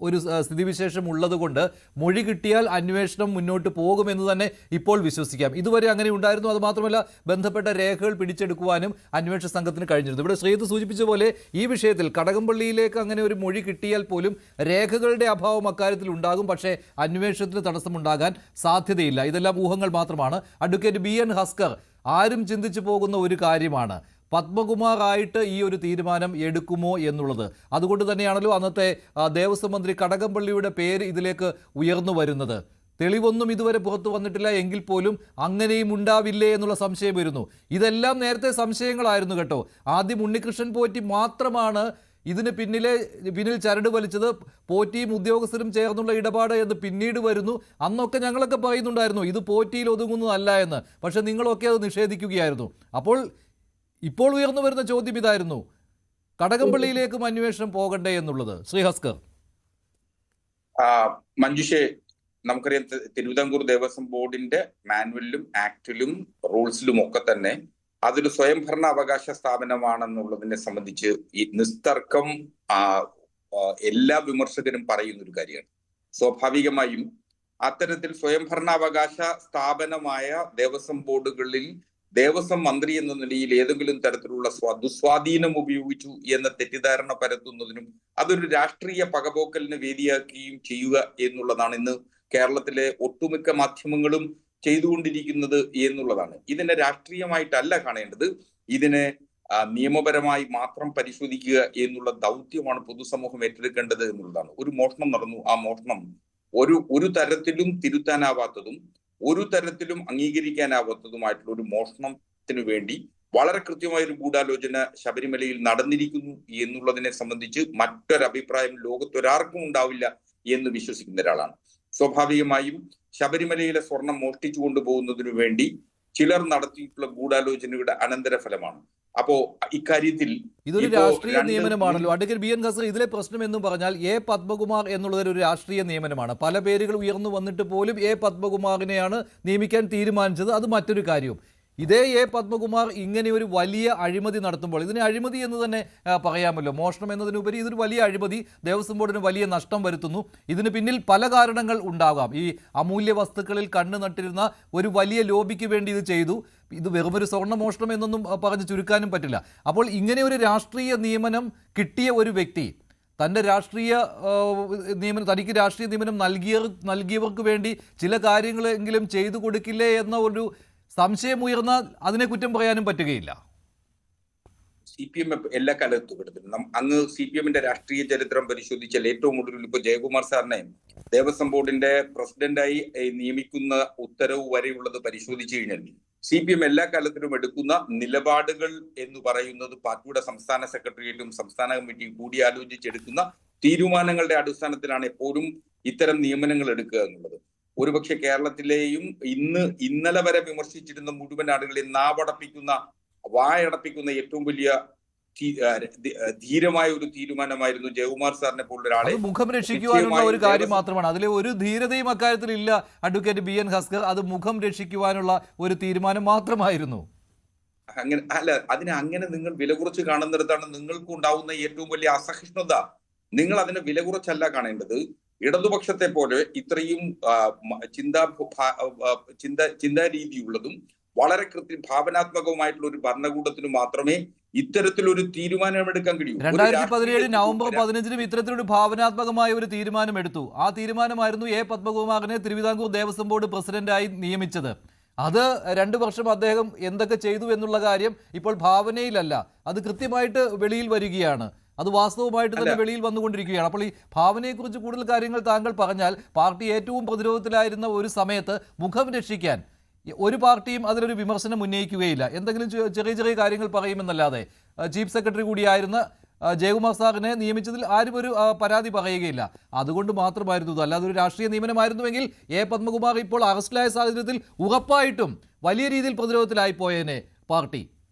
ഒരു സ്ഥിതിവിശേഷം ഉള്ളതുകൊണ്ട് മൊഴി കിട്ടിയാൽ അന്വേഷണം മുന്നോട്ട് പോകുമെന്ന് തന്നെ ഇപ്പോൾ വിശ്വസിക്കാം. ഇതുവരെ അങ്ങനെ ഉണ്ടായിരുന്നു. അത് മാത്രമല്ല, ബന്ധപ്പെട്ട രേഖകൾ പിടിച്ചെടുക്കുവാനും അന്വേഷണ സംഘത്തിന് കഴിഞ്ഞിരുന്നു. ഇവിടെ ശ്രീജിത്ത് സൂചിപ്പിച്ച പോലെ ഈ വിഷയത്തിൽ കടകംപള്ളിയിലേക്ക് അങ്ങനെ ഒരു മൊഴി കിട്ടിയാൽ പോലും രേഖകളുടെ അഭാവം അക്കാര്യത്തിൽ ഉണ്ടാകും. പക്ഷേ അന്വേഷണത്തിന് തടസ്സമുണ്ടാകാൻ സാധ്യതയില്ല. ഇതെല്ലാം ഊഹങ്ങൾ മാത്രമാണ്. അഡ്വക്കേറ്റ് BN ഹസ്കർ, ആരും ചിന്തിച്ചു പോകുന്ന ഒരു കാര്യമാണ് പത്മകുമാർ ആയിട്ട് ഈ ഒരു തീരുമാനം എടുക്കുമോ എന്നുള്ളത്. അതുകൊണ്ട് തന്നെയാണല്ലോ അന്നത്തെ ദേവസ്വം മന്ത്രി കടകംപള്ളിയുടെ പേര് ഇതിലേക്ക് ഉയർന്നു വരുന്നത്. തെളിവൊന്നും ഇതുവരെ പുറത്തു വന്നിട്ടില്ല എങ്കിൽ പോലും അങ്ങനെയും ഉണ്ടാവില്ലേ എന്നുള്ള സംശയം വരുന്നു. ഇതെല്ലാം നേരത്തെ സംശയങ്ങളായിരുന്നു കേട്ടോ. ആദ്യം ഉണ്ണികൃഷ്ണൻ പോറ്റി മാത്രമാണ് ഇതിന് പിന്നിൽ ചരട് വലിച്ചത്, പോറ്റിയും ഉദ്യോഗസ്ഥരും ചേർന്നുള്ള ഇടപാട് എന്ന് പിന്നീട് വരുന്നു. അന്നൊക്കെ ഞങ്ങളൊക്കെ പറയുന്നുണ്ടായിരുന്നു ഇത് പോറ്റിയിൽ ഒതുങ്ങുന്നതല്ല എന്ന്. പക്ഷെ നിങ്ങളൊക്കെ അത് നിഷേധിക്കുകയായിരുന്നു. ഇപ്പോൾ ഉയർന്നു വരുന്ന ചോദ്യം ഇതായിരുന്നു, കടകംപള്ളിയിലേക്കും അന്വേഷണം പോകണ്ടേ എന്നുള്ളത്. ശ്രീഹസ്കർ. മഞ്ജുഷേ, നമുക്കറിയാം തിരുവിതാംകൂർ ദേവസ്വം ബോർഡിന്റെ മാനുവലിലും ആക്ടിലും റൂൾസിലും ഒക്കെ തന്നെ അതൊരു സ്വയംഭരണ അവകാശ സ്ഥാപനമാണെന്നുള്ളതിനെ സംബന്ധിച്ച് ഈ നിസ്തർക്കം എല്ലാ വിമർശകരും പറയുന്ന ഒരു കാര്യമാണ്. സ്വാഭാവികമായും അത്തരത്തിൽ സ്വയംഭരണാവകാശ സ്ഥാപനമായ ദേവസ്വം ബോർഡുകളിൽ ദേവസ്വം മന്ത്രി എന്ന നിലയിൽ ഏതെങ്കിലും തരത്തിലുള്ള ദുസ്വാധീനം ഉപയോഗിച്ചു എന്ന തെറ്റിദ്ധാരണ പരത്തുന്നതിനും അതൊരു രാഷ്ട്രീയ പകപോക്കലിന് വേദിയാക്കുകയും ചെയ്യുക എന്നുള്ളതാണ് ഇന്ന് കേരളത്തിലെ ഒട്ടുമിക്ക മാധ്യമങ്ങളും ചെയ്തുകൊണ്ടിരിക്കുന്നത് എന്നുള്ളതാണ്. ഇതിനെ രാഷ്ട്രീയമായിട്ടല്ല കാണേണ്ടത്, ഇതിനെ നിയമപരമായി മാത്രം പരിശോധിക്കുക എന്നുള്ള ദൗത്യമാണ് പൊതുസമൂഹം ഏറ്റെടുക്കേണ്ടത് എന്നുള്ളതാണ്. ഒരു മോഷണം നടന്നു, ആ മോഷണം ഒരു തരത്തിലും തിരുത്താനാവാത്തതും ഒരു തരത്തിലും അംഗീകരിക്കാനാവാത്തതുമായിട്ടുള്ള ഒരു മോഷണത്തിനു വേണ്ടി വളരെ കൃത്യമായ ഒരു ഗൂഢാലോചന ശബരിമലയിൽ നടന്നിരിക്കുന്നു എന്നുള്ളതിനെ സംബന്ധിച്ച് മറ്റൊരഭിപ്രായം ലോകത്തൊരാർക്കും ഉണ്ടാവില്ല എന്ന് വിശ്വസിക്കുന്ന ഒരാളാണ്. സ്വാഭാവികമായും ശബരിമലയിലെ സ്വർണം മോഷ്ടിച്ചു കൊണ്ടുപോകുന്നതിനു വേണ്ടി ചിലർ നടത്തിയിട്ടുള്ള ഗൂഢാലോചനയുടെ അനന്തരഫലമാണ്. അപ്പോ ഇക്കാര്യത്തിൽ ഇതൊരു രാഷ്ട്രീയ നിയമനമാണല്ലോ അഡ്വക്കേറ്റ് BN ഹസ്കർ. ഇതിലെ പ്രശ്നം എന്ന് പറഞ്ഞാൽ പത്മകുമാർ എന്നുള്ളത് ഒരു രാഷ്ട്രീയ നിയമനമാണ്. പല പേരുകൾ ഉയർന്നു വന്നിട്ട് പോലും പത്മകുമാറിനെയാണ് നിയമിക്കാൻ തീരുമാനിച്ചത്. അത് മറ്റൊരു കാര്യവും. ഇതേ പത്മകുമാർ ഇങ്ങനെ ഒരു വലിയ അഴിമതി നടത്തുമ്പോൾ, ഇതിനെ അഴിമതി എന്ന് തന്നെ പറയാമല്ലോ, മോഷണം എന്നതിനുപരി ഇതൊരു വലിയ അഴിമതി, ദേവസ്വം ബോർഡിന് വലിയ നഷ്ടം വരുത്തുന്നു. ഇതിന് പിന്നിൽ പല കാരണങ്ങൾ ഉണ്ടാകാം. ഈ അമൂല്യ വസ്തുക്കളിൽ കണ്ണു നട്ടിരുന്ന ഒരു വലിയ ലോബിക്ക് വേണ്ടി ഇത് ചെയ്തു. ഇത് വെറുമൊരു സ്വർണ്ണമോഷണം എന്നൊന്നും പറഞ്ഞ് ചുരുക്കാനും പറ്റില്ല. അപ്പോൾ ഇങ്ങനെ ഒരു രാഷ്ട്രീയ നിയമനം കിട്ടിയ ഒരു വ്യക്തി തൻ്റെ തനിക്ക് രാഷ്ട്രീയ നിയമനം നൽകിയവർക്ക് വേണ്ടി ചില കാര്യങ്ങളെങ്കിലും ചെയ്തു കൊടുക്കില്ലേ എന്ന ഒരു സംശയം ഉയർന്നാൽ അതിനെ കുറ്റം പറയാനും പറ്റുകയില്ല. CPM എല്ലാ കാലത്തും എടുത്തിട്ടുണ്ട്. അങ്ങ് CPM-ന്റെ രാഷ്ട്രീയ ചരിത്രം പരിശോധിച്ചാൽ ഏറ്റവും ഒടുവിൽ ഇപ്പൊ ജയകുമാർ സാറിനെ ദേവസ്വം ബോർഡിന്റെ പ്രസിഡന്റായി നിയമിക്കുന്ന ഉത്തരവ് വരെയുള്ളത് പരിശോധിച്ചു കഴിഞ്ഞാൽ CPM എല്ലാ കാലത്തിലും എടുക്കുന്ന നിലപാടുകൾ എന്ന് പറയുന്നത് പാർട്ടിയുടെ സംസ്ഥാന സെക്രട്ടേറിയറ്റും സംസ്ഥാന കമ്മിറ്റിയും കൂടിയാലോചിച്ചെടുക്കുന്ന തീരുമാനങ്ങളുടെ അടിസ്ഥാനത്തിലാണ് എപ്പോഴും ഇത്തരം നിയമനങ്ങൾ എടുക്കുക എന്നുള്ളത്. ഒരുപക്ഷെ കേരളത്തിലെയും ഇന്നലെ വരെ വിമർശിച്ചിരുന്ന മുഴുവൻ ആളുകളെയും വായടപ്പിക്കുന്ന ഏറ്റവും വലിയ ധീരമായ ഒരു തീരുമാനമായിരുന്നു ജയകുമാർ സാറിനെ പോലുള്ള ഒരാളെ മുഖം രക്ഷിക്കുവാനുള്ള ഒരു കാര്യം മാത്രമാണ്. അതിലെ ഒരു ധീരതയും അക്കാര്യത്തിൽ ഇല്ല അഡ്വക്കേറ്റ് BN ഹസ്കർ. അത് മുഖം രക്ഷിക്കുവാനുള്ള ഒരു തീരുമാനം മാത്രമായിരുന്നു. അങ്ങനെ അല്ല, അങ്ങനെ നിങ്ങൾ വില കുറച്ച് കാണുന്നിടത്താണ് നിങ്ങൾക്ക് ഉണ്ടാവുന്ന ഏറ്റവും വലിയ അസഹിഷ്ണുത. നിങ്ങൾ അതിനെ വില കുറച്ചല്ല കാണേണ്ടത്. ഇടതുപക്ഷത്തെ പോലെ ഇത്രയും ചിന്താരീതിയുള്ളതും വളരെ ഭാവനാത്മകവുമായിട്ടുള്ള ഒരു ഭരണകൂടത്തിന് മാത്രമേ ഇത്തരത്തിലൊരു തീരുമാനമെടുക്കാൻ കഴിയൂ. 2017 നവംബർ 15 ഇത്തരത്തിലൊരു ഭാവനാത്മകമായ ഒരു തീരുമാനമെടുത്തു. ആ തീരുമാനമായിരുന്നു പത്മകുമാറിനെ തിരുവിതാംകൂർ ദേവസ്വം ബോർഡ് പ്രസിഡന്റായി നിയമിച്ചത്. അത് 2 വർഷം അദ്ദേഹം എന്തൊക്കെ ചെയ്തു എന്നുള്ള കാര്യം ഇപ്പോൾ ഭാവനയിലല്ല, അത് കൃത്യമായിട്ട് വെളിയിൽ വരികയാണ്. അത് വാസ്തവമായിട്ട് തന്നെ വെളിയിൽ വന്നുകൊണ്ടിരിക്കുകയാണ്. അപ്പോൾ ഈ ഭാവനയെക്കുറിച്ച് കൂടുതൽ കാര്യങ്ങൾ താങ്കൾ പറഞ്ഞാൽ, പാർട്ടി ഏറ്റവും പ്രതിരോധത്തിലായിരുന്ന ഒരു സമയത്ത് മുഖം രക്ഷിക്കാൻ ഒരു പാർട്ടിയും അതിലൊരു വിമർശനം ഉന്നയിക്കുകയില്ല. എന്തെങ്കിലും ചെറിയ ചെറിയ കാര്യങ്ങൾ പറയുമെന്നല്ലാതെ ചീഫ് സെക്രട്ടറി കൂടിയായിരുന്ന ജയകുമാർ സാറിനെ നിയമിച്ചതിൽ ആരും ഒരു പരാതി പറയുകയില്ല. അതുകൊണ്ട് മാത്രമായിരുന്നു ഇത്. അല്ലാതെ ഒരു രാഷ്ട്രീയ നിയമനമായിരുന്നുവെങ്കിൽ എ പത്മകുമാർ ഇപ്പോൾ അറസ്റ്റിലായ സാഹചര്യത്തിൽ ഉറപ്പായിട്ടും വലിയ രീതിയിൽ പ്രതിരോധത്തിലായിപ്പോയേനെ പാർട്ടി.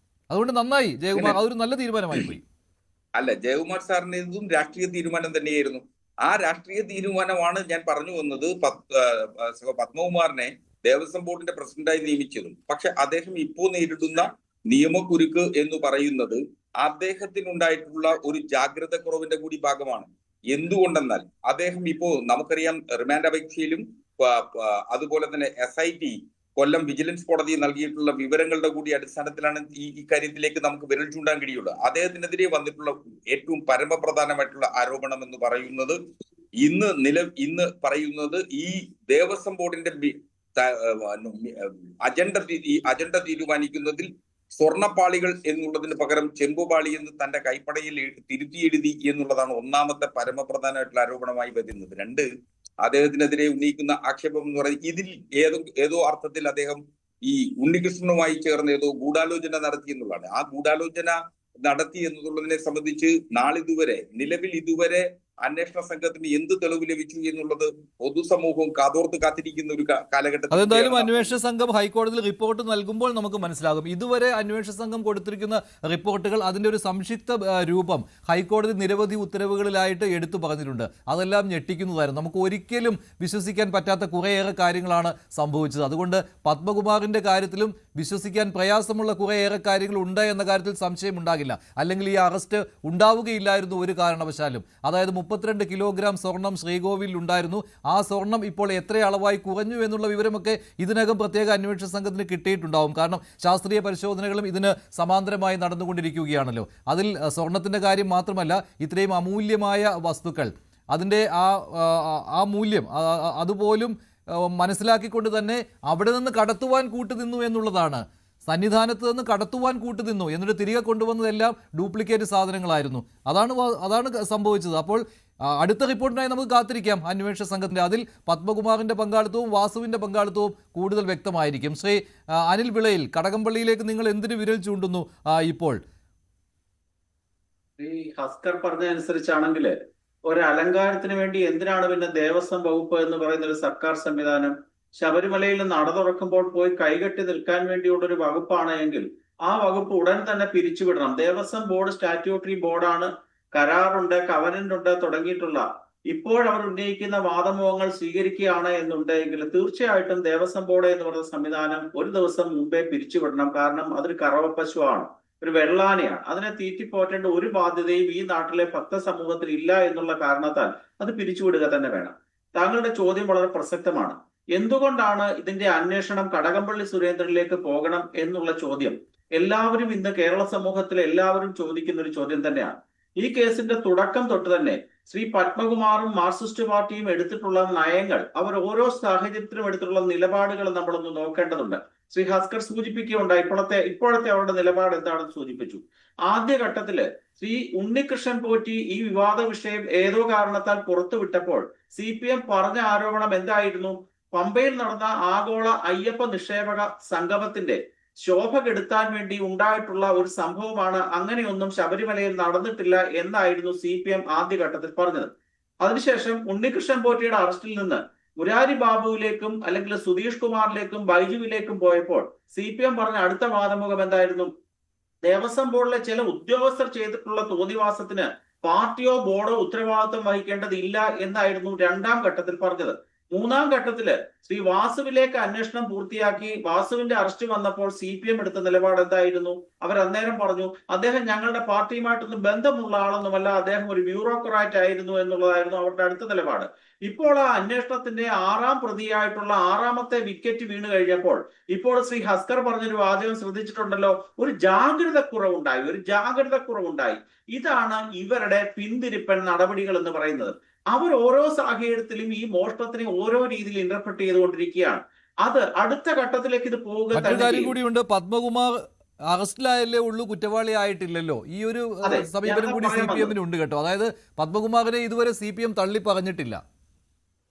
അതുകൊണ്ട് നന്നായി ജയകുമാർ, അതൊരു നല്ല തീരുമാനമായി പോയി. അല്ല, ജയകുമാർ സാറിൻ്റെതും രാഷ്ട്രീയ തീരുമാനം തന്നെയായിരുന്നു. ആ രാഷ്ട്രീയ തീരുമാനമാണ് ഞാൻ പറഞ്ഞു വന്നത്. പത്മകുമാറിനെ ദേവസ്വം ബോർഡിന്റെ പ്രസിഡന്റായി നിയമിച്ചതും. പക്ഷെ അദ്ദേഹം ഇപ്പോൾ നേരിടുന്ന നിയമക്കുരുക്ക് എന്ന് പറയുന്നത് അദ്ദേഹത്തിനുണ്ടായിട്ടുള്ള ഒരു ജാഗ്രത കുറവിന്റെ കൂടി ഭാഗമാണ്. എന്തുകൊണ്ടെന്നാൽ അദ്ദേഹം ഇപ്പോ നമുക്കറിയാം റിമാൻഡ് അപേക്ഷയിലും അതുപോലെ തന്നെ SIT കൊല്ലം വിജിലൻസ് കോടതി നൽകിയിട്ടുള്ള വിവരങ്ങളുടെ കൂടി അടിസ്ഥാനത്തിലാണ് ഈ കാര്യത്തിലേക്ക് നമുക്ക് വിരൽ ചൂണ്ടാൻ കഴിയുള്ളൂ. അദ്ദേഹത്തിനെതിരെ വന്നിട്ടുള്ള ഏറ്റവും പരമപ്രധാനമായിട്ടുള്ള ആരോപണം എന്ന് പറയുന്നത് ഇന്ന് പറയുന്നത് ഈ ദേവസ്വം ബോർഡിന്റെ അജണ്ട തീരുമാനിക്കുന്നതിൽ സ്വർണപ്പാളികൾ എന്നുള്ളതിന് പകരം ചെമ്പുപാളി എന്ന് തന്റെ കൈപ്പടയിൽ തിരുത്തി എഴുതി എന്നുള്ളതാണ് ഒന്നാമത്തെ പരമപ്രധാനമായിട്ടുള്ള ആരോപണമായി വരുന്നത്. രണ്ട്, അദ്ദേഹത്തിനെതിരെ ഉന്നയിക്കുന്ന ആക്ഷേപം എന്ന് പറയുന്നത് ഇതിൽ ഏതോ അർത്ഥത്തിൽ അദ്ദേഹം ഈ ഉണ്ണികൃഷ്ണനുമായി ചേർന്ന് ഏതോ ഗൂഢാലോചന നടത്തി എന്നുള്ളതാണ്. ആ ഗൂഢാലോചന നടത്തി എന്നുള്ളതിനെ സംബന്ധിച്ച് നിലവിൽ ഇതുവരെ അന്വേഷണ സംഘത്തിന് എന്ത് തെളിവ് ലഭിച്ചു എന്നുള്ളത് പൊതുസമൂഹവും കാതോർത്ത് കാത്തിരിക്കുന്ന ഒരു കാലഘട്ടത്തിൽ അതെന്തായാലും അന്വേഷണ സംഘം ഹൈക്കോടതിയിൽ റിപ്പോർട്ട് നൽകുമ്പോൾ നമുക്ക് മനസ്സിലാകും. ഇതുവരെ അന്വേഷണ സംഘം കൊടുത്തിരിക്കുന്ന റിപ്പോർട്ടുകൾ, അതിന്റെ ഒരു സംക്ഷിപ്ത രൂപം ഹൈക്കോടതി നിരവധി ഉത്തരവുകളിലായിട്ട് എടുത്തു പറഞ്ഞിട്ടുണ്ട്. അതെല്ലാം ഞെട്ടിക്കുന്നതായിരുന്നു. നമുക്ക് ഒരിക്കലും വിശ്വസിക്കാൻ പറ്റാത്ത കുറേയേറെ കാര്യങ്ങളാണ് സംഭവിച്ചത്. അതുകൊണ്ട് പത്മകുമാറിന്റെ കാര്യത്തിലും വിശ്വസിക്കാൻ പ്രയാസമുള്ള കുറേയേറെ കാര്യങ്ങൾ ഉണ്ട് എന്ന കാര്യത്തിൽ സംശയം ഉണ്ടാകില്ല. അല്ലെങ്കിൽ ഈ അറസ്റ്റ് ഉണ്ടാവുകയില്ലായിരുന്നു ഒരു കാരണവശാലും. അതായത് 32 കിലോഗ്രാം സ്വർണം ശ്രീകോവിലിൽ ഉണ്ടായിരുന്നു. ആ സ്വർണം ഇപ്പോൾ എത്ര അളവായി കുറഞ്ഞു എന്നുള്ള വിവരമൊക്കെ ഇതിനകം പ്രത്യേക അന്വേഷണ സംഘത്തിന് കിട്ടിയിട്ടുണ്ടാവും. കാരണം ശാസ്ത്രീയ പരിശോധനകളും ഇതിന് സമാന്തരമായി നടന്നുകൊണ്ടിരിക്കുകയാണല്ലോ. അതിൽ സ്വർണത്തിൻ്റെ കാര്യം മാത്രമല്ല, ഇത്രയും അമൂല്യമായ വസ്തുക്കൾ, അതിൻ്റെ ആ മൂല്യം അതുപോലും മനസ്സിലാക്കിക്കൊണ്ട് തന്നെ അവിടെ നിന്ന് കടത്തുവാൻ കൂട്ടുനിന്നു എന്നുള്ളതാണ്. സന്നിധാനത്ത് നിന്ന് കടത്തുവാൻ കൂട്ടുനിന്നു, എന്നിട്ട് തിരികെ കൊണ്ടുവന്നതെല്ലാം ഡ്യൂപ്ലിക്കേറ്റ് സാധനങ്ങളായിരുന്നു. അതാണ് സംഭവിച്ചത്. അപ്പോൾ അടുത്ത റിപ്പോർട്ടിനായി നമുക്ക് കാത്തിരിക്കാം അന്വേഷണ സംഘത്തിൻ്റെ. അതിൽ പത്മകുമാറിൻ്റെ പങ്കാളിത്തവും വാസുവിൻ്റെ പങ്കാളിത്തവും കൂടുതൽ വ്യക്തമായിരിക്കും. ശ്രീ അനിൽ വിളയിൽ, കടകംപള്ളിയിലേക്ക് നിങ്ങൾ എന്തിനു വിരൽ ചൂണ്ടുന്നു ഇപ്പോൾ? ഈ ഹസ്കർ പറഞ്ഞതനുസരിച്ചാണെങ്കിൽ ഒരു അലങ്കാരത്തിന് വേണ്ടി എന്തിനാണ് പിന്നെ ദേവസ്വം വകുപ്പ് എന്ന് പറയുന്ന ഒരു സർക്കാർ സംവിധാനം? ശബരിമലയിൽ നട തുറക്കുമ്പോൾ പോയി കൈകെട്ടി നിൽക്കാൻ വേണ്ടിയുള്ള ഒരു വകുപ്പാണ് എങ്കിൽ ആ വകുപ്പ് ഉടൻ തന്നെ പിരിച്ചുവിടണം. ദേവസ്വം ബോർഡ് സ്റ്റാറ്റ്യൂട്ടറി ബോർഡാണ്, കരാറുണ്ട്, കവനന്റ് ഉണ്ട് തുടങ്ങിയിട്ടുള്ള. ഇപ്പോഴവർ ഉന്നയിക്കുന്ന വാദമുഖങ്ങൾ സ്വീകരിക്കുകയാണ് എന്നുണ്ടെങ്കിൽ തീർച്ചയായിട്ടും ദേവസ്വം ബോർഡ് എന്ന് പറയുന്ന സംവിധാനം ഒരു ദിവസം മുമ്പേ പിരിച്ചുവിടണം. കാരണം അതൊരു കറവപ്പശുവാണ്, ഒരു വെള്ളാനയാണ്. അതിനെ തീറ്റിപ്പോറ്റേണ്ട ഒരു ബാധ്യതയും ഈ നാട്ടിലെ ഭക്ത സമൂഹത്തിൽ ഇല്ല എന്നുള്ള കാരണത്താൽ അത് പിരിച്ചുവിടുക തന്നെ വേണം. താങ്കളുടെ ചോദ്യം വളരെ പ്രസക്തമാണ്. എന്തുകൊണ്ടാണ് ഇതിന്റെ അന്വേഷണം കടകംപള്ളി സുരേന്ദ്രനിലേക്ക് പോകണം എന്നുള്ള ചോദ്യം എല്ലാവരും ഇന്ന് കേരള സമൂഹത്തിലെ എല്ലാവരും ചോദിക്കുന്ന ഒരു ചോദ്യം തന്നെയാണ്. ഈ കേസിന്റെ തുടക്കം തൊട്ട് തന്നെ ശ്രീ പത്മകുമാറും മാർക്സിസ്റ്റ് പാർട്ടിയും എടുത്തിട്ടുള്ള നയങ്ങൾ, അവർ ഓരോ സാഹചര്യത്തിലും എടുത്തിട്ടുള്ള നിലപാടുകൾ നമ്മളൊന്ന് നോക്കേണ്ടതുണ്ട്. ശ്രീ ഹസ്കർ സൂചിപ്പിക്കുകയുണ്ടായി ഇപ്പോഴത്തെ അവരുടെ നിലപാട് എന്താണെന്ന് സൂചിപ്പിച്ചു. ആദ്യഘട്ടത്തില് ശ്രീ ഉണ്ണികൃഷ്ണൻ പോറ്റി ഈ വിവാദ വിഷയം ഏതോ കാരണത്താൽ പുറത്തുവിട്ടപ്പോൾ CPM പറഞ്ഞ ആരോപണം എന്തായിരുന്നു? പമ്പയിൽ നടന്ന ആഗോള അയ്യപ്പ നിക്ഷേപക സംഗമത്തിന്റെ ശോഭ കെടുത്താൻ വേണ്ടി ഉണ്ടായിട്ടുള്ള ഒരു സംഭവമാണ്, അങ്ങനെയൊന്നും ശബരിമലയിൽ നടന്നിട്ടില്ല എന്നായിരുന്നു CPM ആദ്യഘട്ടത്തിൽ പറഞ്ഞത്. അതിനുശേഷം ഉണ്ണികൃഷ്ണൻ പോറ്റിയുടെ അറസ്റ്റിൽ നിന്ന് മുരാരി ബാബുവിലേക്കും അല്ലെങ്കിൽ സുധീഷ് കുമാറിലേക്കും ബൈജുവിലേക്കും പോയപ്പോൾ CPM പറഞ്ഞ അടുത്ത വാദമുഖം എന്തായിരുന്നു? ദേവസ്വം ബോർഡിലെ ചില ഉദ്യോഗസ്ഥർ ചെയ്തിട്ടുള്ള തോന്നിവാസത്തിന് പാർട്ടിയോ ബോർഡോ ഉത്തരവാദിത്വം വഹിക്കേണ്ടതില്ല എന്നായിരുന്നു രണ്ടാം ഘട്ടത്തിൽ പറഞ്ഞത്. മൂന്നാം ഘട്ടത്തില് ശ്രീ വാസുവിലേക്ക് അന്വേഷണം പൂർത്തിയാക്കി വാസുവിന്റെ അറസ്റ്റ് വന്നപ്പോൾ CPM എടുത്ത നിലപാട് എന്തായിരുന്നു? അവർ അന്നേരം പറഞ്ഞു അദ്ദേഹം ഞങ്ങളുടെ പാർട്ടിയുമായിട്ടൊന്നും ബന്ധമുള്ള ആളൊന്നുമല്ല, അദ്ദേഹം ഒരു ബ്യൂറോക്രാറ്റ് ആയിരുന്നു എന്നുള്ളതായിരുന്നു അവരുടെ അടുത്ത നിലപാട്. ഇപ്പോൾ ആ അന്വേഷണത്തിന്റെ 6ാം പ്രതിയായിട്ടുള്ള 6ാമത്തെ വിക്കറ്റ് വീണ് കഴിഞ്ഞപ്പോൾ ഇപ്പോൾ ശ്രീ ഹസ്കർ പറഞ്ഞൊരു വാചകം ശ്രദ്ധിച്ചിട്ടുണ്ടല്ലോ, ഒരു ജാഗ്രത കുറവുണ്ടായി. ഇതാണ് ഇവരുടെ പിന്തിരിപ്പൻ നടപടികൾ എന്ന് പറയുന്നത്. അവർ ഓരോ സാഹചര്യത്തിലും ഈ മോഷണത്തിനെ ഓരോ രീതിയിൽ ഇന്റർപ്രറ്റ് ചെയ്തുകൊണ്ടിരിക്കുകയാണ്. അത് അടുത്ത ഘട്ടത്തിലേക്ക് ഇത് പോവുക. മറ്റൊരു കാര്യം കൂടിയുണ്ട്, പത്മകുമാർ അറസ്റ്റിലായല്ലേ ഉള്ളൂ, കുറ്റവാളി ആയിട്ടില്ലല്ലോ. ഈ ഒരു സമീപനം കൂടി CPM ഉണ്ട് കേട്ടോ. അതായത് പത്മകുമാറിനെ ഇതുവരെ CPM തള്ളി പറഞ്ഞിട്ടില്ല.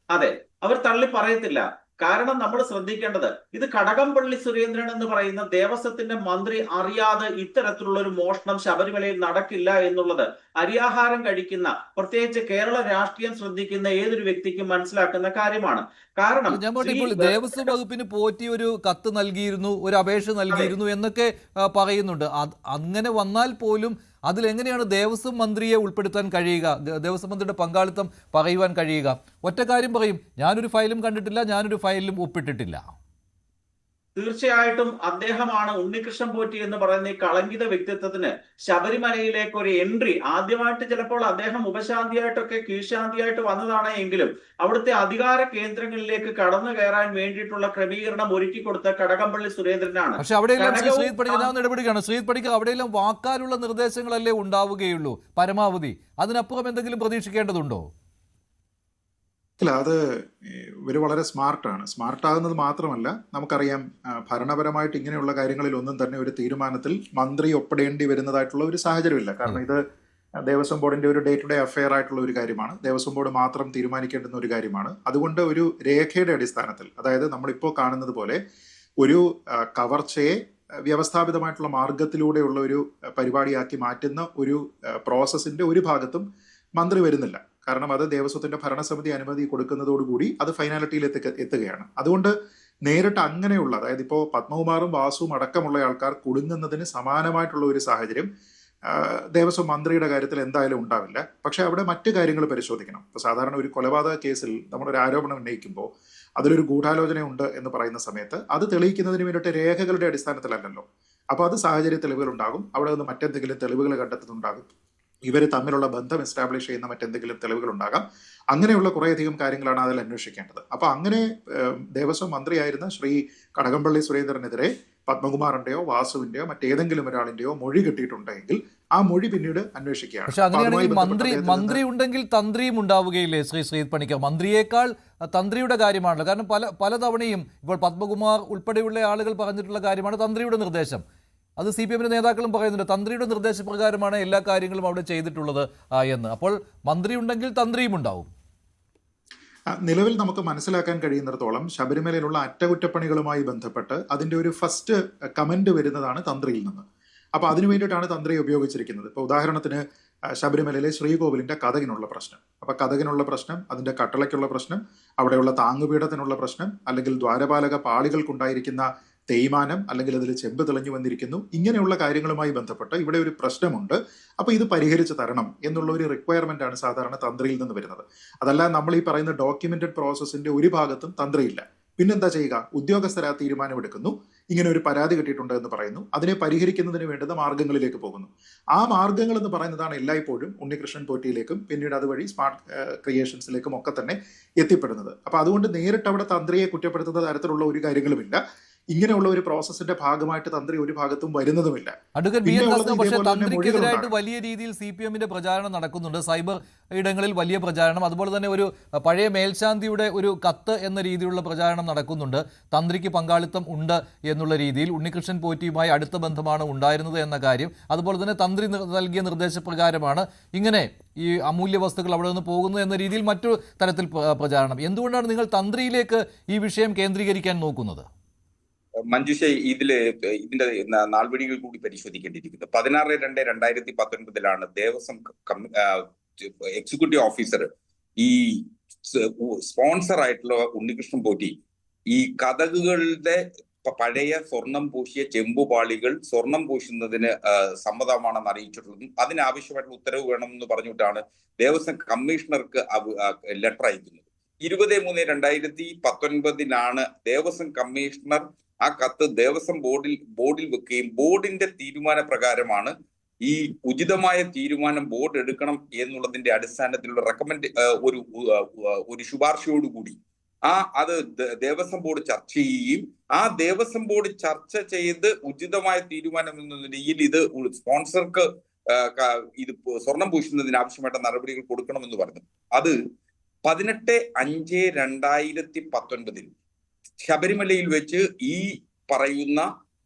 അതെ, അവർ തള്ളി പറയത്തില്ല. കാരണം നമ്മൾ ശ്രദ്ധിക്കേണ്ടത് ഇത് കടകംപള്ളി സുരേന്ദ്രൻ എന്ന് പറയുന്ന ദേവസ്വത്തിന്റെ മന്ത്രി അറിയാതെ ഇത്തരത്തിലുള്ള ഒരു മോഷണം ശബരിമലയിൽ നടക്കില്ല എന്നുള്ളത് അരിയാഹാരം കഴിക്കുന്ന, പ്രത്യേകിച്ച് കേരള രാഷ്ട്രീയം ശ്രദ്ധിക്കുന്ന ഏതൊരു വ്യക്തിക്കും മനസ്സിലാക്കുന്ന കാര്യമാണ്. കാരണം ഇപ്പോൾ ദേവസ്വം വകുപ്പിന് പോറ്റി ഒരു കത്ത് നൽകിയിരുന്നു, ഒരു അപേക്ഷ നൽകിയിരുന്നു എന്നൊക്കെ പറയുന്നുണ്ട്. അങ്ങനെ വന്നാൽ പോലും അതിലെങ്ങനെയാണ് ദേവസ്വം മന്ത്രിയെ ഉൾപ്പെടുത്താൻ കഴിയുക, ദേവസ്വം മന്ത്രിയുടെ പങ്കാളിത്തം പറയുവാൻ കഴിയുക? ഒറ്റ കാര്യം പറയും, ഞാനൊരു ഫയലും കണ്ടിട്ടില്ല, ഞാനൊരു ഫയലിലും ഒപ്പിട്ടിട്ടില്ല. തീർച്ചയായിട്ടും അദ്ദേഹമാണ് ഉണ്ണികൃഷ്ണൻ പോറ്റി എന്ന് പറയുന്ന ഈ കളങ്കിത വ്യക്തിത്വത്തിന് ശബരിമലയിലേക്ക് ഒരു എൻട്രി ആദ്യമായിട്ട് ചിലപ്പോൾ അദ്ദേഹം ഉപശാന്തിയായിട്ടൊക്കെ കീഴ്ശാന്തിയായിട്ട് വന്നതാണ് എങ്കിലും അവിടുത്തെ അധികാര കേന്ദ്രങ്ങളിലേക്ക് കടന്നു കയറാൻ വേണ്ടിയിട്ടുള്ള ക്രമീകരണം ഒരുക്കി കൊടുത്ത കടകംപള്ളി സുരേന്ദ്രനാണ്. പക്ഷെ അവിടെയെല്ലാം ശ്രീത് പണിക്കർ ഇടപെടുകയാണ്. ശ്രീത് പണിക്കർ, അവിടെയെല്ലാം വാക്കാലുള്ള നിർദ്ദേശങ്ങളല്ലേ ഉണ്ടാവുകയുള്ളൂ പരമാവധി, അതിനപ്പുറം എന്തെങ്കിലും പ്രതീക്ഷിക്കേണ്ടതുണ്ടോ? ഇല്ല, അത് ഇവർ വളരെ സ്മാർട്ടാണ്. സ്മാർട്ടാകുന്നത് മാത്രമല്ല, നമുക്കറിയാം ഭരണപരമായിട്ട് ഇങ്ങനെയുള്ള കാര്യങ്ങളിൽ ഒന്നും തന്നെ ഒരു തീരുമാനത്തിൽ മന്ത്രി ഒപ്പിടേണ്ടി വരുന്നതായിട്ടുള്ള ഒരു സാഹചര്യമില്ല. കാരണം ഇത് ദേവസ്വം ബോർഡിന്റെ ഒരു ഡേ ടു ഡേ അഫെയർ ആയിട്ടുള്ള ഒരു കാര്യമാണ്. ദേവസ്വം ബോർഡ് മാത്രം തീരുമാനിക്കേണ്ടുന്ന ഒരു കാര്യമാണ്. അതുകൊണ്ട് ഒരു രേഖയുടെ അടിസ്ഥാനത്തിൽ, അതായത് നമ്മളിപ്പോൾ കാണുന്നത് പോലെ ഒരു കവർച്ചയെ വ്യവസ്ഥാപിതമായിട്ടുള്ള മാർഗത്തിലൂടെയുള്ള ഒരു പരിപാടിയാക്കി മാറ്റുന്ന ഒരു പ്രോസസ്സിന്റെ ഒരു ഭാഗത്തും മന്ത്രി വരുന്നില്ല. കാരണം അത് ദേവസ്വത്തിന്റെ ഭരണസമിതി അനുമതി കൊടുക്കുന്നതോടുകൂടി അത് ഫൈനാലിറ്റിയിൽ എത്തുകയാണ്. അതുകൊണ്ട് നേരിട്ട് അങ്ങനെയുള്ള, അതായത് ഇപ്പോൾ പത്മകുമാറും വാസുവും അടക്കമുള്ള ആൾക്കാർ കുടുങ്ങുന്നതിന് സമാനമായിട്ടുള്ള ഒരു സാഹചര്യം ദേവസ്വം മന്ത്രിയുടെ കാര്യത്തിൽ എന്തായാലും ഉണ്ടാവില്ല. പക്ഷെ അവിടെ മറ്റു കാര്യങ്ങൾ പരിശോധിക്കണം. ഇപ്പോൾ സാധാരണ ഒരു കൊലപാതക കേസിൽ നമ്മളൊരു ആരോപണം ഉന്നയിക്കുമ്പോൾ അതിലൊരു ഗൂഢാലോചന ഉണ്ട് എന്ന് പറയുന്ന സമയത്ത് അത് തെളിയിക്കുന്നതിന് വേണ്ടിയിട്ട് രേഖകളുടെ അടിസ്ഥാനത്തിലല്ലല്ലോ. അപ്പോൾ അത് സാഹചര്യ തെളിവുകൾ ഉണ്ടാകും, അവിടെ നിന്ന് മറ്റെന്തെങ്കിലും തെളിവുകൾ കണ്ടെത്തുന്നുണ്ടാകും, ഇവർ തമ്മിലുള്ള ബന്ധം എസ്റ്റാബ്ലിഷ് ചെയ്യുന്ന മറ്റെന്തെങ്കിലും തെളിവുകൾ ഉണ്ടാകാം. അങ്ങനെയുള്ള കുറേയധികം കാര്യങ്ങളാണ് അതിൽ അന്വേഷിക്കേണ്ടത്. അപ്പോൾ അങ്ങനെ ദേവസ്വം മന്ത്രിയായിരുന്ന ശ്രീ കടകംപള്ളി സുരേന്ദ്രനെതിരെ പത്മകുമാറിന്റെയോ വാസുവിന്റെയോ മറ്റേതെങ്കിലും ഒരാളിന്റെയോ മൊഴി കിട്ടിയിട്ടുണ്ടെങ്കിൽ ആ മൊഴി പിന്നീട് അന്വേഷിക്കുകയാണ്. പക്ഷെ അങ്ങനെയാണെങ്കിൽ മന്ത്രി ഉണ്ടെങ്കിൽ തന്ത്രിയും ഉണ്ടാവുകയില്ലേ ശ്രീത് പണിക്കർ? മന്ത്രിയേക്കാൾ തന്ത്രിയുടെ കാര്യമാണല്ലോ. കാരണം പലതവണയും ഇപ്പോൾ പത്മകുമാർ ഉൾപ്പെടെയുള്ള ആളുകൾ പറഞ്ഞിട്ടുള്ള കാര്യമാണ് തന്ത്രിയുടെ നിർദ്ദേശം. അത് CPM നേതാക്കളും പറയുന്നുണ്ട്, തന്ത്രിയുടെ നിർദ്ദേശപ്രകാരമാണ് എല്ലാ കാര്യങ്ങളും അവിടെ ചെയ്തിട്ടുള്ളത് എന്ന്. അപ്പോൾ മന്ത്രി ഉണ്ടെങ്കിൽ തന്ത്രിയും ഉണ്ടാവും. നിലവിൽ നമുക്ക് മനസ്സിലാക്കാൻ കഴിയുന്നിടത്തോളം ശബരിമലയിലുള്ള അറ്റകുറ്റപ്പണികളുമായി ബന്ധപ്പെട്ട് അതിന്റെ ഒരു ഫസ്റ്റ് കമന്റ് വരുന്നതാണ് തന്ത്രിയിൽ നിന്ന്. അപ്പോൾ അതിനു വേണ്ടിയിട്ടാണ് തന്ത്രിയെ ഉപയോഗിച്ചിരിക്കുന്നത്. ഇപ്പോൾ ഉദാഹരണത്തിന് ശബരിമലയിലെ ശ്രീകോവിലിന്റെ കതകിനുള്ള പ്രശ്നം, അപ്പോൾ കതകിനുള്ള പ്രശ്നം, അതിന്റെ കട്ടളയ്ക്കുള്ള പ്രശ്നം, അവിടെയുള്ള താങ്ങുപീഠത്തിനുള്ള പ്രശ്നം, അല്ലെങ്കിൽ ദ്വാരപാലക പാളികൾക്കുണ്ടായിരിക്കുന്ന തേയ്മാനം, അല്ലെങ്കിൽ അതിൽ ചെമ്പ് തെളിഞ്ഞു വന്നിരിക്കുന്നു, ഇങ്ങനെയുള്ള കാര്യങ്ങളുമായി ബന്ധപ്പെട്ട് ഇവിടെ ഒരു പ്രശ്നമുണ്ട്, അപ്പോൾ ഇത് പരിഹരിച്ച് തരണം എന്നുള്ള ഒരു റിക്വയർമെന്റ് ആണ് സാധാരണ തന്ത്രിയിൽ നിന്ന് വരുന്നത്. അതല്ല നമ്മൾ ഈ പറയുന്ന ഡോക്യുമെന്റഡ് പ്രോസസ്സിന്റെ ഒരു ഭാഗത്തും തന്ത്രിയില്ല. പിന്നെന്താ ചെയ്യുക? ഉദ്യോഗസ്ഥർ ആ തീരുമാനമെടുക്കുന്നു, ഇങ്ങനെ ഒരു പരാതി കിട്ടിയിട്ടുണ്ട് എന്ന് പറയുന്നു, അതിനെ പരിഹരിക്കുന്നതിന് വേണ്ടുന്ന മാർഗങ്ങളിലേക്ക് പോകുന്നു. ആ മാർഗങ്ങൾ എന്ന് പറയുന്നതാണ് എല്ലായ്പ്പോഴും ഉണ്ണികൃഷ്ണൻ പോറ്റിയിലേക്കും പിന്നീട് അതുവഴി സ്മാർട്ട് ക്രിയേഷൻസിലേക്കും ഒക്കെ തന്നെ എത്തിപ്പെടുന്നത്. അപ്പൊ അതുകൊണ്ട് നേരിട്ട് അവിടെ തന്ത്രിയെ കുറ്റപ്പെടുത്തുന്ന തരത്തിലുള്ള ഒരു കാര്യങ്ങളുമില്ല. ഇങ്ങനെയുള്ള ഒരു പ്രോസസ്സിന്റെ ഭാഗമായിട്ട് തന്ത്രി ഒരു ഭാഗത്തും വരുന്നതുമില്ല. പക്ഷേ തന്ത്രിക്കെതിരായിട്ട് വലിയ രീതിയിൽ CPM പ്രചാരണം നടക്കുന്നുണ്ട്, സൈബർ ഇടങ്ങളിൽ വലിയ പ്രചാരണം, അതുപോലെ തന്നെ ഒരു പഴയ മേൽശാന്തിയുടെ ഒരു കത്ത് എന്ന രീതിയിലുള്ള പ്രചാരണം നടക്കുന്നുണ്ട്. തന്ത്രിക്ക് പങ്കാളിത്തം ഉണ്ട് എന്നുള്ള രീതിയിൽ ഉണ്ണികൃഷ്ണൻ പോറ്റിയുമായി അടുത്ത ബന്ധമാണ് ഉണ്ടായിരുന്നത് എന്ന കാര്യം, അതുപോലെ തന്നെ തന്ത്രി നൽകിയ നിർദ്ദേശപ്രകാരമാണ് ഇങ്ങനെ ഈ അമൂല്യ വസ്തുക്കൾ അവിടെ നിന്ന് പോകുന്നു എന്ന രീതിയിൽ മറ്റൊരു തരത്തിൽ പ്രചാരണം. എന്തുകൊണ്ടാണ് നിങ്ങൾ തന്ത്രിയിലേക്ക് ഈ വിഷയം കേന്ദ്രീകരിക്കാൻ നോക്കുന്നത്? മഞ്ജുഷ, ഇതിന്റെ നാൾവഴികൾ കൂടി പരിശോധിക്കേണ്ടിയിരിക്കുന്നത്. 16/2/2019 ദേവസ്വം എക്സിക്യൂട്ടീവ് ഓഫീസർ ഈ സ്പോൺസർ ആയിട്ടുള്ള ഉണ്ണികൃഷ്ണൻ പോറ്റി ഈ കതകുകളുടെ പഴയ സ്വർണം പൂശിയ ചെമ്പുപാളികൾ സ്വർണം പൂശുന്നതിന് സമ്മതമാണെന്ന് അറിയിച്ചിട്ടുള്ളതും അതിനാവശ്യമായിട്ടുള്ള ഉത്തരവ് വേണമെന്ന് പറഞ്ഞിട്ടാണ് ദേവസ്വം കമ്മീഷണർക്ക് ലെറ്റർ അയക്കുന്നത്. 23/2019 ദേവസ്വം കമ്മീഷണർ ആ കത്ത് ദേവസ്വം ബോർഡിൽ വെക്കുകയും ബോർഡിന്റെ തീരുമാന പ്രകാരമാണ് ഈ ഉചിതമായ തീരുമാനം ബോർഡ് എടുക്കണം എന്നുള്ളതിന്റെ അടിസ്ഥാനത്തിലുള്ള ഒരു ശുപാർശയോടുകൂടി അത് ദേവസ്വം ബോർഡ് ചർച്ച ചെയ്യുകയും ആ ദേവസ്വം ബോർഡ് ചർച്ച ചെയ്ത് ഉചിതമായ തീരുമാനം എന്ന രീതിയിൽ ഇത് സ്പോൺസർക്ക് ഇത് സ്വർണം പൂശുന്നതിന് ആവശ്യമായിട്ട് നടപടികൾ കൊടുക്കണമെന്ന് പറഞ്ഞു. അത് 18/5/2019 ശബരിമലയിൽ വെച്ച് ഈ പറയുന്ന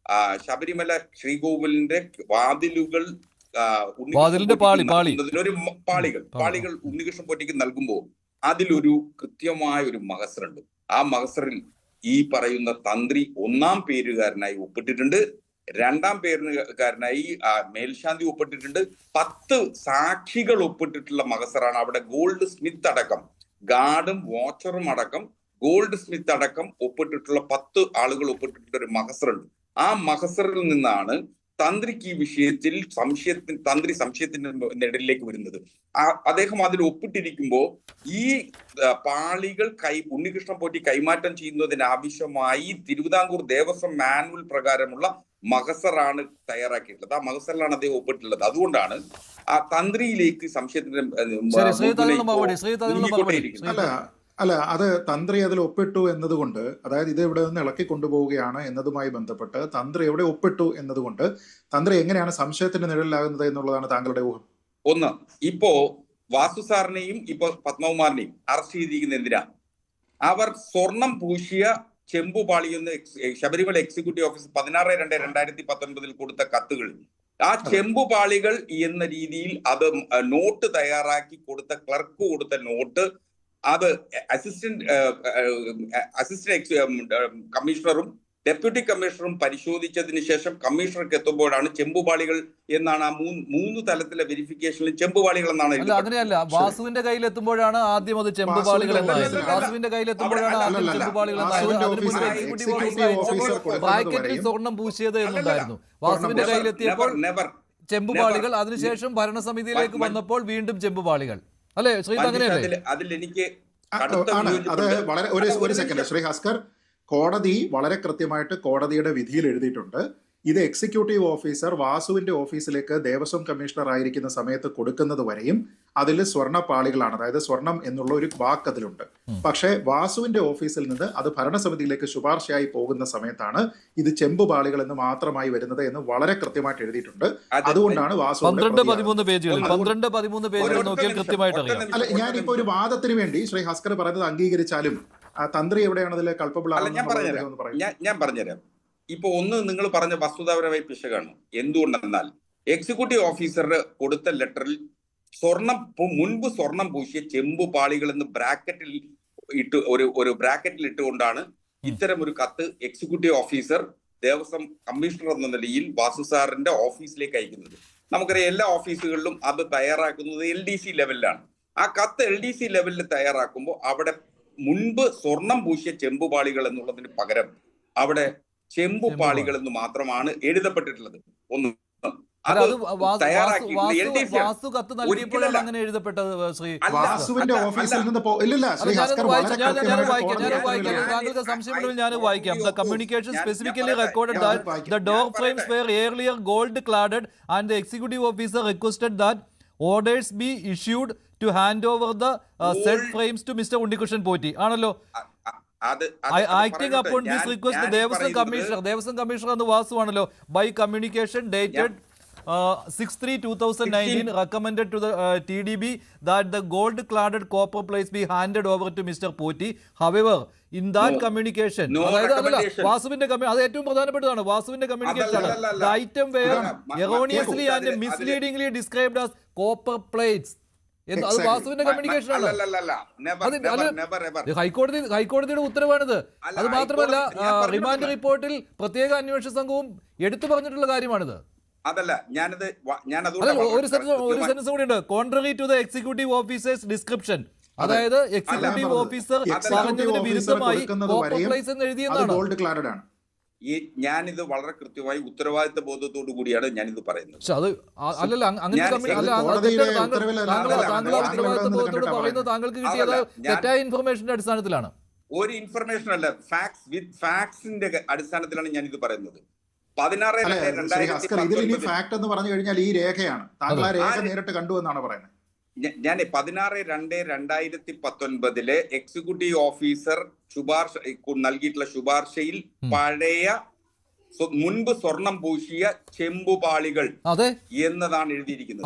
ശബരിമല ശ്രീകോവിലിന്റെ വാതിലുകൾ പാളികൾ ഉണ്ണികൃഷ്ണൻ പോറ്റിക്ക് നൽകുമ്പോൾ അതിലൊരു കൃത്യമായ ഒരു മഹസറുണ്ട്. ആ മഹസറിൽ ഈ പറയുന്ന തന്ത്രി ഒന്നാം പേരുകാരനായി ഒപ്പിട്ടിട്ടുണ്ട്. രണ്ടാം പേരുകാരനായി മേൽശാന്തി ഒപ്പിട്ടിട്ടുണ്ട്. 10 സാക്ഷികൾ ഒപ്പിട്ടിട്ടുള്ള മഹസറാണ്. അവിടെ ഗോൾഡ് സ്മിത്ത് അടക്കം, ഗാർഡും വാച്ചറും അടക്കം, ഗോൾഡ് സ്മിത്ത് അടക്കം ഒപ്പിട്ടിട്ടുള്ള 10 ആളുകൾ ഒപ്പിട്ടിട്ടുള്ള ഒരു മഹസറുണ്ട്. ആ മഹസറിൽ നിന്നാണ് തന്ത്രിക്ക് ഈ വിഷയത്തിൽ തന്ത്രി സംശയത്തിന്റെ നിഴലിലേക്ക് വരുന്നത്. അദ്ദേഹം അതിൽ ഒപ്പിട്ടിരിക്കുമ്പോൾ ഈ പാളികൾ ഉണ്ണികൃഷ്ണൻ പോറ്റി കൈമാറ്റം ചെയ്യുന്നതിനാവശ്യമായി തിരുവിതാംകൂർ ദേവസ്വം മാനുവൽ പ്രകാരമുള്ള മഹസറാണ് തയ്യാറാക്കിയിട്ടുള്ളത്. ആ മഹസറിലാണ് അദ്ദേഹം ഒപ്പിട്ടുള്ളത്. അതുകൊണ്ടാണ് ആ തന്ത്രിയിലേക്ക് സംശയത്തിന്റെ അല്ല, അത് തന്ത്രി അതിൽ ഒപ്പിട്ടു എന്നതുകൊണ്ട്, അതായത് ഇത് ഇവിടെ നിന്ന് ഇളക്കി കൊണ്ടുപോവുകയാണ് എന്നതുമായി ബന്ധപ്പെട്ട് തന്ത്രി എവിടെ ഒപ്പിട്ടു എന്നതുകൊണ്ട് തന്ത്രി എങ്ങനെയാണ് സംശയത്തിന്റെ നിഴലിലാകുന്നത് എന്നുള്ളതാണ് താങ്കളുടെ ഊഹം. ഒന്ന്, ഇപ്പോ വാസു സാറിനെയും ഇപ്പൊ പത്മകുമാറിനെയും അറസ്റ്റ് ചെയ്തിരിക്കുന്ന എന്തിനാ? അവർ സ്വർണം പൂശിയ ചെമ്പുപാളിയെന്ന് ശബരിമല എക്സിക്യൂട്ടീവ് ഓഫീസർ 16/2/2019 കൊടുത്ത കത്തുകൾ, ആ ചെമ്പുപാളികൾ എന്ന രീതിയിൽ അത് നോട്ട് തയ്യാറാക്കി കൊടുത്ത ക്ലർക്ക് കൊടുത്ത നോട്ട്, അത് അസിസ്റ്റന്റ് കമ്മീഷണറും ഡെപ്യൂട്ടി കമ്മീഷണറും പരിശോധിച്ചതിന് ശേഷം കമ്മീഷണർക്ക് എത്തുമ്പോഴാണ് ചെമ്പുപാളികൾ എന്നാണ് ആ മൂന്ന് തലത്തിലെ വെരിഫിക്കേഷനിൽ ചെമ്പുപാളികൾ എന്നാണ്. അങ്ങനെയല്ല, വാസുവിന്റെ കയ്യിൽ എത്തുമ്പോഴാണ് ആദ്യം അത് ചെമ്പുപാളികൾ എന്നായത്. വാസുവിന്റെ കയ്യിൽ എത്തുമ്പോഴാണ് ആദ്യം ചെമ്പുപാളികൾ ബ്രാക്കറ്റിൽ സ്വർണം പൂശിയത് എന്നുണ്ടായിരുന്നു. വാസുവിന്റെ കയ്യിലെത്തിയപ്പോൾ ചെമ്പുപാളികൾ, അതിനുശേഷം ഭരണസമിതിയിലേക്ക് വന്നപ്പോൾ വീണ്ടും ചെമ്പുപാളികൾ. അല്ലെ ശ്രീത്? അങ്ങനെയല്ലേ? അതിൽ എനിക്ക് അത് വളരെ ഒരു സെക്കൻഡ് ശ്രീ ഹസ്കർ, കോടതി വളരെ കൃത്യമായിട്ട് കോടതിയുടെ വിധിയിൽ എഴുതിയിട്ടുണ്ട്, ഇത് എക്സിക്യൂട്ടീവ് ഓഫീസർ വാസുവിന്റെ ഓഫീസിലേക്ക് ദേവസ്വം കമ്മീഷണർ ആയിരിക്കുന്ന സമയത്ത് കൊടുക്കുന്നത് വരെയും അതിൽ സ്വർണ്ണപ്പാളികളാണ്, അതായത് സ്വർണം എന്നുള്ള ഒരു വാക്ക് അതിലുണ്ട്. പക്ഷേ വാസുവിന്റെ ഓഫീസിൽ നിന്ന് അത് ഭരണസമിതിയിലേക്ക് ശുപാർശയായി പോകുന്ന സമയത്താണ് ഇത് ചെമ്പുപാളികൾ എന്ന് മാത്രമായി വരുന്നത് എന്ന് വളരെ കൃത്യമായിട്ട് എഴുതിയിട്ടുണ്ട്. അതുകൊണ്ടാണ് വാസു 12-13 പേജുകൾ നോക്കിയാൽ കൃത്യമായിട്ട് അറിയാം. അല്ല, ഞാനിപ്പോ ഒരു വാദത്തിന് വേണ്ടി ശ്രീ ഹസ്കർ പറയുന്നത് അംഗീകരിച്ചാലും തന്ത്രി എവിടെയാണ് അതിൽ കൾപ്പബിൾ ആണെന്ന് ഞാൻ പറഞ്ഞുതരാം. ഇപ്പൊ ഒന്ന്, നിങ്ങൾ പറഞ്ഞ വസ്തുതാപരമായി പിശകാണ്. എന്തുകൊണ്ടെന്നാൽ എക്സിക്യൂട്ടീവ് ഓഫീസറുടെ കൊടുത്ത ലെറ്ററിൽ മുൻപ് സ്വർണം പൂശിയ ചെമ്പുപാളികൾ എന്ന് ബ്രാക്കറ്റിൽ ഇട്ടുകൊണ്ടാണ് ഇത്തരം ഒരു കത്ത് എക്സിക്യൂട്ടീവ് ഓഫീസർ ദേവസ്വം കമ്മീഷണർ എന്ന നിലയിൽ വാസു സാറിന്റെ ഓഫീസിലേക്ക് അയക്കുന്നത്. നമുക്കറിയാം, എല്ലാ ഓഫീസുകളിലും അത് തയ്യാറാക്കുന്നത് LDC ലെവലിലാണ്. ആ കത്ത് LDC ലെവലിൽ തയ്യാറാക്കുമ്പോൾ അവിടെ മുൻപ് സ്വർണം പൂശിയ ചെമ്പുപാളികൾ എന്നുള്ളതിന് പകരം അവിടെ ചെമ്പുപാളികൾ എന്ന് മാത്രമാണ് എഴുതപ്പെട്ടിട്ടുള്ളത്. ഒന്ന്, വാസുവിന്റെ ഓഫീസിൽ നിന്ന് താങ്കൾക്ക് സംശയമുണ്ടെങ്കിൽ ഞാൻ വായിക്കാം. The communication specifically recorded that the door frames were earlier gold cladded and the executive officer requested that orders be issued to hand over the said frames to Mr. Unnikrishnan Potti. ആണല്ലോ. Acting upon this request, the Devaswom commissioner എന്ന് വാസുവാണല്ലോ, by communication dated 6/3/2019 recommended to the TDB that the gold cladded copper plates be handed over to Mr. Potti. However, in that communication, വാസുവിന്റെ അത് ഏറ്റവും പ്രധാനപ്പെട്ടതാണ്. വാസുവിന്റെ communication, the item were erroneously and misleadingly described as copper plates. അത് വാസുവിന്റെ communication ആണ്. ഹൈക്കോടതിയുടെ ഉത്തരവാണിത്. അത് മാത്രമല്ല, remand റിപ്പോർട്ടിൽ പ്രത്യേക അന്വേഷണ സംഘവും എടുത്തു പറഞ്ഞിട്ടുള്ള കാര്യമാണിത്. അതല്ല, ഒരു സെൻറ്റൻസ് കൂടി ഉണ്ട്. Contrary to the executive officers description, അതായത് എക്സിക്യൂട്ടീവ് ഓഫീസർ പറഞ്ഞതിന് വിരുദ്ധമായി കോപ്പർ പ്ലേസ് എന്ന് എഴുതിയെന്നാണ്. ഞാനിത് വളരെ കൃത്യമായി ഉത്തരവാദിത്ത ബോധത്തോടു കൂടിയാണ് ഞാനിത് പറയുന്നത്. താങ്കൾക്ക് കിട്ടിയത് തെറ്റായ ഇൻഫർമേഷന്റെ അടിസ്ഥാനത്തിലാണ്. ഒരു ഇൻഫർമേഷൻ അല്ല, ഫാക്സിന്റെ അടിസ്ഥാനത്തിലാണ് ഞാനിത് പറയുന്നത്. 16/2/2019 ഫാക്ട് എന്ന് പറഞ്ഞു കഴിഞ്ഞാൽ ഈ രേഖയാണ്. താങ്കൾ ആ രേഖ നേരിട്ട് കണ്ടു എന്നാണ് പറയുന്നത്. ഞാൻ 16/2/2019 എക്സിക്യൂട്ടീവ് ഓഫീസർ നൽകിയിട്ടുള്ള ശുപാർശയിൽ പഴയ മുൻപ് സ്വർണം പൂശിയ ചെമ്പുപാളികൾ എന്നതാണ് എഴുതിയിരിക്കുന്നത്.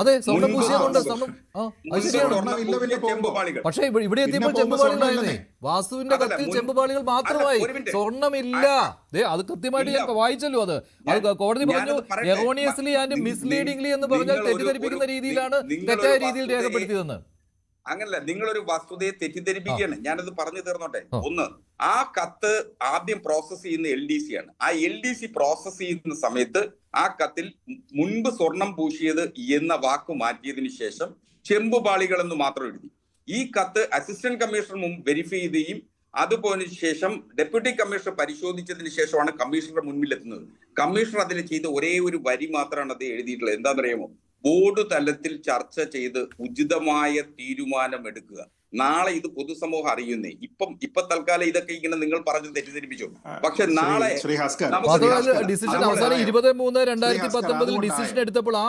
പക്ഷേ ഇവിടെ എത്തിയപ്പോൾ ചെമ്പുപാളികളായിരുന്നേ. വാസുവിന്റെ കത്തിൽ ചെമ്പുപാളികൾ മാത്രമായി, സ്വർണ്ണമില്ല. അത് കൃത്യമായിട്ട് ഞാൻ വായിച്ചല്ലോ. അത് കോടതി പറഞ്ഞു എറോണിയസ്ലി ആൻഡ് മിസ്ലീഡിംഗ്ലി എന്ന് പറഞ്ഞാൽ തെറ്റിദ്ധരിപ്പിക്കുന്ന രീതിയിലാണ് തെറ്റായ രീതിയിൽ രേഖപ്പെടുത്തിയതെന്ന്. അങ്ങനല്ല, നിങ്ങളൊരു വസ്തുതയെ തെറ്റിദ്ധരിപ്പിക്കുകയാണ്. ഞാനത് പറഞ്ഞു തീർന്നോട്ടെ. ആ. ഒന്ന്, ആ കത്ത് ആദ്യം പ്രോസസ് ചെയ്യുന്ന LDC ആണ്. ആ LDC പ്രോസസ് ചെയ്യുന്ന സമയത്ത് ആ കത്തിൽ മുൻപ് സ്വർണം പൂശിയത് എന്ന വാക്ക് മാറ്റിയതിനു ശേഷം ചെമ്പുപാളികൾ എന്ന് മാത്രം എഴുതി. ഈ കത്ത് അസിസ്റ്റന്റ് കമ്മീഷണർ വെരിഫൈ ചെയ്യുകയും അതുപോലെ ശേഷം ഡെപ്യൂട്ടി കമ്മീഷണർ പരിശോധിച്ചതിന് ശേഷമാണ് കമ്മീഷണറുടെ മുൻപിലെത്തുന്നത്. കമ്മീഷണർ അതിൽ ചെയ്ത ഒരേ ഒരു വരി മാത്രമാണ് അത് എഴുതിയിട്ടുള്ളത്. എന്താണെന്നറിയാമോ? ബോർഡ് തലത്തിൽ ചർച്ച ചെയ്ത് ഉചിതമായ തീരുമാനമെടുക്കുക. നാളെ ഇത് പൊതുസമൂഹം അറിയുന്നേ. ഇപ്പൊ തൽക്കാലം ഇതൊക്കെ ഇങ്ങനെ നിങ്ങൾ പറഞ്ഞു തെറ്റിദ്ധരിപ്പിച്ചു. പക്ഷെ നാളെ ഡിസിഷൻ അവസാനം 23/2019 ഡിസിഷൻ എടുത്തപ്പോൾ ആ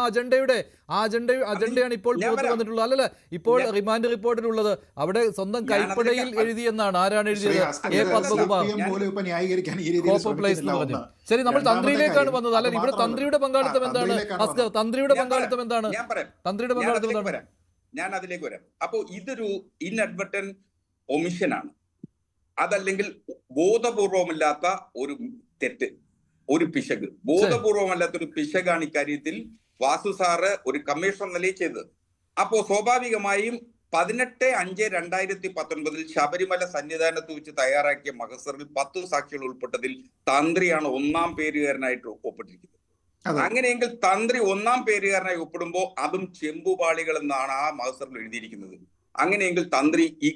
അജണ്ടയാണ് ഇപ്പോൾ പുറത്തു വന്നിട്ടുള്ളത്. അല്ലല്ല, ഇപ്പോൾ റിമാൻഡ് റിപ്പോർട്ടിലുള്ളത് അവിടെ സ്വന്തം കൈപ്പടയിൽ എഴുതിയെന്നാണ്. ആരാണ് എഴുതിയത്? A. പത്മകുമാർ. ശരി, നമ്മൾ തന്ത്രിയിലേക്കാണ് വന്നത്. അല്ല, ഇവിടെ തന്ത്രിയുടെ പങ്കാളിത്തം എന്താണ്? തന്ത്രിയുടെ പങ്കാളിത്തം എന്താണ്? തന്ത്രിയുടെ പങ്കാളിത്തം എന്താണ്? ഞാൻ അതിലേക്ക് വരാം. അപ്പോ ഇതൊരു ഇൻഅഡ്വർട്ടന്റ് ഒമിഷനാണ്. അതല്ലെങ്കിൽ ബോധപൂർവമല്ലാത്ത ഒരു തെറ്റ്, ഒരു പിശക്. ബോധപൂർവമല്ലാത്ത ഒരു പിശകാണ് ഇക്കാര്യത്തിൽ വാസു സാറ് ഒരു കമ്മീഷണർ നിലയിൽ ചെയ്തത്. അപ്പോ സ്വാഭാവികമായും 18/5/2019 ശബരിമല സന്നിധാനത്ത് വെച്ച് തയ്യാറാക്കിയ മഹസറിൽ 10 സാക്ഷികൾ ഉൾപ്പെട്ടതിൽ തന്ത്രിയാണ് 1-ാം പേരുകാരനായിട്ട് ഒപ്പിട്ടിരിക്കുന്നത്. അങ്ങനെയെങ്കിൽ തന്ത്രി 1-ാം പേരുകാരനായി ഒപ്പിടുമ്പോൾ അതും ചെമ്പുപാളികൾ എന്നാണ് ആ മഹസറിൽ എഴുതിയിരിക്കുന്നത്. അങ്ങനെയെങ്കിൽ തന്ത്രി ഈ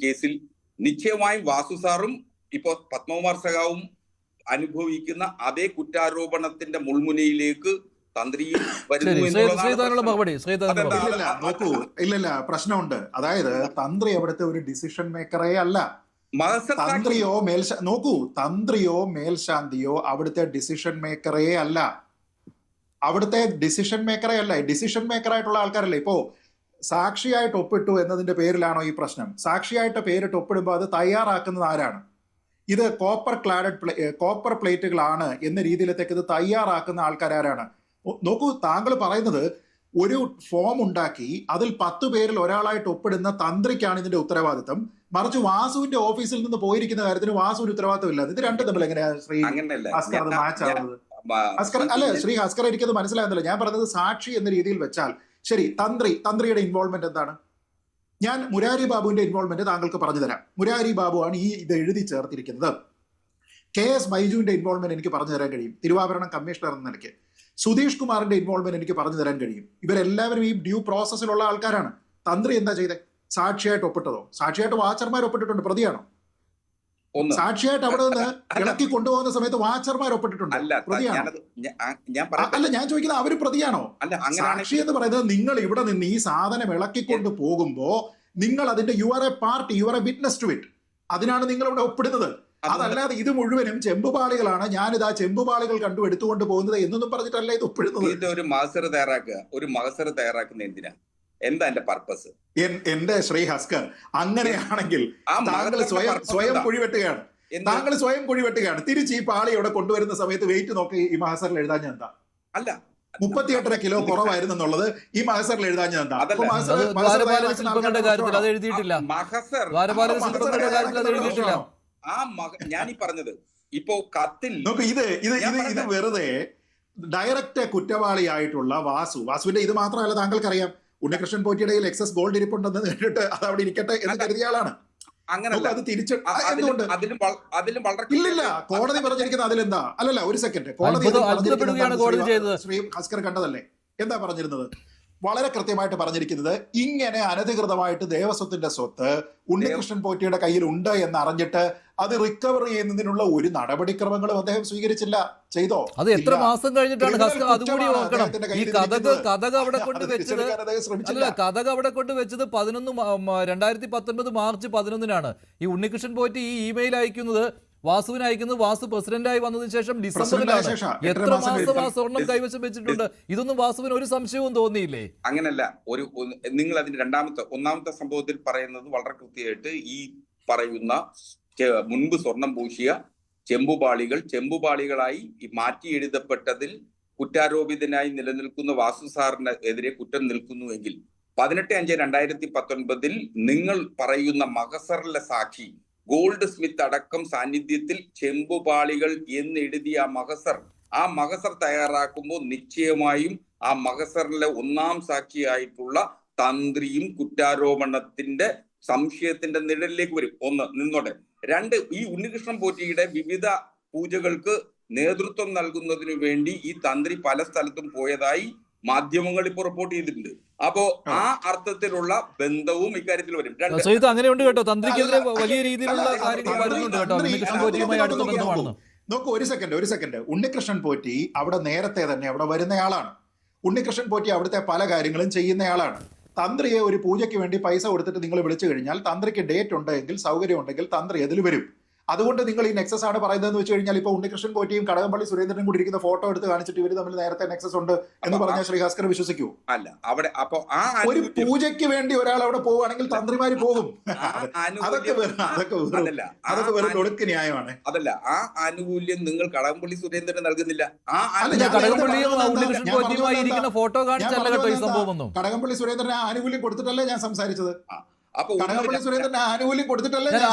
കേസിൽ നിശ്ചയമായും വാസു സാറും ഇപ്പോ പത്മകുമാർ സഖാവും അനുഭവിക്കുന്ന അതേ കുറ്റാരോപണത്തിന്റെ മുൾമുനയിലേക്ക് തന്ത്രിയും വരുന്നു. നോക്കൂ, ഇല്ലല്ല, പ്രശ്നമുണ്ട്. അതായത് തന്ത്രി അവിടുത്തെ ഒരു ഡിസിഷൻ മേക്കറേ അല്ല. തന്ത്രിയോ മേൽശാന്തിയോ അവിടുത്തെ ഡിസിഷൻ മേക്കറേ അല്ല. ഡിസിഷൻ മേക്കറായിട്ടുള്ള ആൾക്കാരല്ലേ. ഇപ്പോ സാക്ഷിയായിട്ട് ഒപ്പിട്ടു എന്നതിന്റെ പേരിലാണോ ഈ പ്രശ്നം? സാക്ഷിയായിട്ട് പേരിട്ട് ഒപ്പിടുമ്പോൾ അത് തയ്യാറാക്കുന്നത് ആരാണ്? ഇത് കോപ്പർ പ്ലേറ്റുകളാണ് എന്ന രീതിയിലത്തേക്ക് ഇത് തയ്യാറാക്കുന്ന ആൾക്കാരാരാണ്? നോക്കൂ, താങ്കൾ പറയുന്നത് ഒരു ഫോം ഉണ്ടാക്കി അതിൽ 10 പേരിൽ ഒരാളായിട്ട് ഒപ്പിടുന്ന തന്ത്രിക്കാണ് ഇതിന്റെ ഉത്തരവാദിത്തം. മറിച്ച് വാസുവിന്റെ ഓഫീസിൽ നിന്ന് പോയിരിക്കുന്ന കാര്യത്തിന് വാസുവിന് ഉത്തരവാദിത്തമില്ല. ഇത് രണ്ടും തമ്മിൽ എങ്ങനെയാ ശ്രീ ഹസ്കർ അത് മാച്ച് ആവുന്നത്? ശ്രീ ഹസ്കർ, എനിക്കത് മനസ്സിലാകുന്നില്ല. ഞാൻ പറഞ്ഞത് സാക്ഷി എന്ന രീതിയിൽ വെച്ചാൽ ശരി, തന്ത്രിയുടെ ഇൻവോൾവ്മെന്റ് എന്താണ്? ഞാൻ മുരാരി ബാബുവിന്റെ ഇൻവോൾവ്മെന്റ് താങ്കൾക്ക് പറഞ്ഞു തരാം. മുരാരി ബാബു ആണ് ഇത് എഴുതി ചേർത്തിരിക്കുന്നത്. KS ബൈജുവിന്റെ ഇൻവോൾവ്മെന്റ് എനിക്ക് പറഞ്ഞു തരാൻ കഴിയും, തിരുവാഭരണം കമ്മീഷണർ എന്ന നിലയ്ക്ക്. സുധീഷ് കുമാറിന്റെ ഇൻവോൾവ്മെന്റ് എനിക്ക് പറഞ്ഞു തരാൻ കഴിയും. ഇവരെല്ലാവരും ഈ ഡ്യൂ പ്രോസസ്സിലുള്ള ആൾക്കാരാണ്. തന്ത്രി എന്താ ചെയ്തത്? സാക്ഷിയായിട്ട് ഒപ്പിട്ടതോ? സാക്ഷിയായിട്ട് വാച്ചർമാർ ഒപ്പിട്ടിട്ടുണ്ട്. പ്രതിയാണോ? സാക്ഷിയായിട്ട് അവിടെ നിന്ന് ഇളക്കി കൊണ്ടുപോകുന്ന സമയത്ത് വാച്ചർമാർ ഒപ്പിട്ടിട്ടുണ്ട്. പ്രതിയാണോ? അല്ല, ഞാൻ ചോദിക്കുന്നത് അവര് പ്രതിയാണോ? സാക്ഷി എന്ന് പറയുന്നത് നിങ്ങൾ ഇവിടെ നിന്ന് ഈ സാധനം ഇളക്കിക്കൊണ്ട് പോകുമ്പോ നിങ്ങൾ അതിന്റെ you are a party, you are a witness to it. അതിനാണ് നിങ്ങൾ ഇവിടെ ഒപ്പിടുന്നത്. അതല്ലാതെ ഇത് മുഴുവനും ചെമ്പുപാളികളാണ്, ഞാനിത് ആ ചെമ്പുപാളികൾ കണ്ടു എടുത്തുകൊണ്ട് പോകുന്നത് എന്നൊന്നും പറഞ്ഞിട്ടല്ല ഇത് ഒപ്പിടുന്നത്. ഇത് ഒരു മഹസർ തയ്യാറാക്കുന്ന എന്തിനാ? എന്താ എന്റെ പർപ്പസ്? എന്റെ ശ്രീ ഹസ്കർ, അങ്ങനെയാണെങ്കിൽ താങ്കൾ സ്വയം കുഴിവെട്ടുകയാണ്. തിരിച്ച് ഈ പാളി ഇവിടെ കൊണ്ടുവരുന്ന സമയത്ത് വെയിറ്റ് നോക്കി ഈ മഹസറിൽ എഴുതാൻ എന്താ? അല്ല, 38 കിലോ കുറവായിരുന്നു എന്നുള്ളത് ഈ മഹസറിൽ എഴുതാൻ എന്താ? ഞാനീ പറഞ്ഞത് ഇപ്പോ കത്തിൽ നോക്ക്, ഇത് വെറുതെ ഡയറക്റ്റ് കുറ്റവാളിയായിട്ടുള്ള വാസുവിന്റെ ഇത് മാത്രമല്ല, താങ്കൾക്കറിയാം ഉണ്ണികൃഷ്ണൻ പോറ്റിയുടെ എക്സസ് ഗോൾഡ് ഇരിപ്പുണ്ടെന്ന് കേട്ടിട്ട് അത് അവിടെ ഇരിക്കട്ടെ എന്ന് കരുതിയ ആളാണ്. അത് തിരിച്ച് ഇല്ലില്ല, കോടതി പറഞ്ഞിരിക്കുന്നത് അതിലെന്താ? അല്ലല്ല, ഒരു സെക്കൻഡ്, കോടതി ശ്രീ ഹസ്കർ കണ്ടതല്ലേ? എന്താ പറഞ്ഞിരുന്നത്? വളരെ കൃത്യമായിട്ട് പറഞ്ഞിരിക്കുന്നത്, ഇങ്ങനെ അനധികൃതമായിട്ട് ദേവസ്വത്തിന്റെ സ്വത്ത് ഉണ്ണികൃഷ്ണൻ പോറ്റിയുടെ കയ്യിൽ ഉണ്ട് എന്ന് അറിഞ്ഞിട്ട് അത് റിക്കവർ ചെയ്യുന്നതിനുള്ള ഒരു നടപടിക്രമങ്ങളും അദ്ദേഹം സ്വീകരിച്ചില്ല. ചെയ്തോ? അത് എത്ര മാസം കഴിഞ്ഞിട്ടാണ്? അതുകൂടി നോക്കണം. ഈ കഥക അവിടെ കൊണ്ടുവച്ചത് 2019 മാർച്ച് 11-നാണ്. ഈ ഉണ്ണികൃഷ്ണൻ പോറ്റി ഈ ഇമെയിൽ അയക്കുന്നത് വാസുവിന് അയക്കുന്നത് വാസു പ്രസിഡന്റായി വന്നതിന് ശേഷം ഡിസംബറിലാണ്. എത്ര മാസം ആ സ്വർണം കൈവശം വെച്ചിട്ടുണ്ട്? ഇതൊന്നും വാസുവിന് ഒരു സംശയവും തോന്നിയില്ലേ? അങ്ങനല്ല. നിങ്ങൾ അതിന്റെ ഒന്നാമത്തെ സംഭവത്തിൽ പറയുന്നത് വളരെ കൃത്യമായിട്ട് ഈ പറയുന്ന മുൻപ് സ്വർണം പൂശിയ ചെമ്പുപാളികളായി മാറ്റി എഴുതപ്പെട്ടതിൽ കുറ്റാരോപിതനായി നിലനിൽക്കുന്ന വാസു സാറിന് എതിരെ കുറ്റം നിൽക്കുന്നുവെങ്കിൽ 18/5/2019 നിങ്ങൾ പറയുന്ന മഹസറിലെ സാക്ഷി ഗോൾഡ് സ്മിത്ത് അടക്കം സാന്നിധ്യത്തിൽ ചെമ്പുപാളികൾ എന്നെഴുതിയ ആ മഹസർ തയ്യാറാക്കുമ്പോൾ നിശ്ചയമായും ആ മഹസറിലെ 1-ാം സാക്ഷിയായിട്ടുള്ള തന്ത്രിയും കുറ്റാരോപണത്തിന്റെ സംശയത്തിന്റെ നിഴലിലേക്ക് വരും. ഒന്ന് നിന്നോട്ടെ. രണ്ട്, ഈ ഉണ്ണികൃഷ്ണൻ പോറ്റിയുടെ വിവിധ പൂജകൾക്ക് നേതൃത്വം നൽകുന്നതിനു വേണ്ടി ഈ തന്ത്രി പല സ്ഥലത്തും പോയതായി മാധ്യമങ്ങൾ ഇപ്പോൾ റിപ്പോർട്ട് ചെയ്തിട്ടുണ്ട്. അപ്പോ ആ അർത്ഥത്തിലുള്ള ബന്ധവും ഇക്കാര്യത്തിൽ വരും. ശ്രീജിത്ത്, അങ്ങനെയുണ്ട് കേട്ടോ, തന്ത്രിക്കെതിരെ വലിയ രീതിയിലുള്ള കാര്യങ്ങൾ വരുന്നുണ്ട് കേട്ടോ, ഉണ്ണികൃഷ്ണൻ പോറ്റിയുമായി അടുത്ത ബന്ധമാണെന്ന്. നോക്കൂ, ഒരു സെക്കൻഡ്. ഉണ്ണികൃഷ്ണൻ പോറ്റി അവിടെ നേരത്തെ തന്നെ അവിടെ വരുന്നയാളാണ്. ഉണ്ണികൃഷ്ണൻ പോറ്റി അവിടുത്തെ പല കാര്യങ്ങളും ചെയ്യുന്നയാളാണ്. തന്ത്രിയെ ഒരു പൂജയ്ക്ക് വേണ്ടി പൈസ കൊടുത്തിട്ട് നിങ്ങൾ വിളിച്ചു കഴിഞ്ഞാൽ തന്ത്രിക്ക് ഡേറ്റ് ഉണ്ടെങ്കിൽ, സൗകര്യം ഉണ്ടെങ്കിൽ തന്ത്രി അതിൽ വരും. അതുകൊണ്ട് നിങ്ങൾ ഈ നെക്സസ് ആണ് പറയുന്നതെന്ന് വെച്ച് കഴിഞ്ഞാൽ ഇപ്പൊ ഉണ്ണികൃഷ്ണൻ പോറ്റിയും കടകംപള്ളി സുരേന്ദ്രനും കൂടി ഇരിക്കുന്ന ഫോട്ടോ എടുത്ത് കാണിച്ചിട്ട് ഇവർ തമ്മിൽ നേരത്തെ നെക്സസ് ഉണ്ട് എന്ന് പറഞ്ഞാൽ ശ്രീ ഭാസ്കർ വിശ്വസിക്കൂ? അല്ല, അവിടെ അപ്പൊ ഒരു പൂജയ്ക്ക് വേണ്ടി ഒരാൾ അവിടെ പോവുകയാണെങ്കിൽ തന്ത്രിമാര് പോകും. അതൊക്കെ വെറും ഒടുക്ക് ന്യായമാണ്. അതല്ല, ആ ആനുകൂല്യം നിങ്ങൾ കടകംപള്ളി സുരേന്ദ്രൻ നൽകുന്നില്ല. കടകംപള്ളി സുരേന്ദ്രൻ ആനുകൂല്യം കൊടുത്തിട്ടല്ലേ ഞാൻ സംസാരിച്ചത്.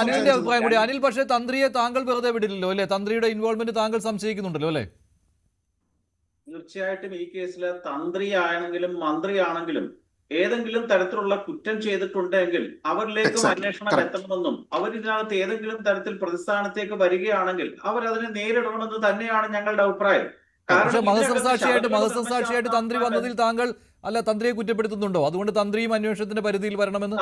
അനിലിന്റെ അഭിപ്രായം കൂടി. അനിൽ, പക്ഷേ തന്ത്രിയെ താങ്കൾ വെറുതെ വിടില്ലല്ലോ അല്ലെ? തന്ത്രിയുടെ ഇൻവോൾവ്മെന്റ് താങ്കൾ സംശയിക്കുന്നുണ്ടല്ലോ അല്ലെ? തീർച്ചയായിട്ടും ഈ കേസിൽ തന്ത്രിയാണെങ്കിലും മന്ത്രിയാണെങ്കിലും ഏതെങ്കിലും തരത്തിലുള്ള കുറ്റം ചെയ്തിട്ടുണ്ടെങ്കിൽ അവരിലേക്കും അന്വേഷണം എത്തണമെന്നും അവരിതിനകത്ത് ഏതെങ്കിലും തരത്തിൽ പ്രതിസ്ഥാനത്തേക്ക് വരികയാണെങ്കിൽ അവരതിനെ നേരിടണമെന്ന് തന്നെയാണ് ഞങ്ങളുടെ അഭിപ്രായം. പക്ഷെ മതസാക്ഷിയായിട്ട് തന്ത്രി വന്നതിൽ താങ്കൾ തന്ത്രിയെ കുറ്റപ്പെടുത്തുന്നുണ്ടോ? അതുകൊണ്ട് തന്ത്രിയും അന്വേഷണത്തിന്റെ പരിധിയിൽ വരണമെന്ന്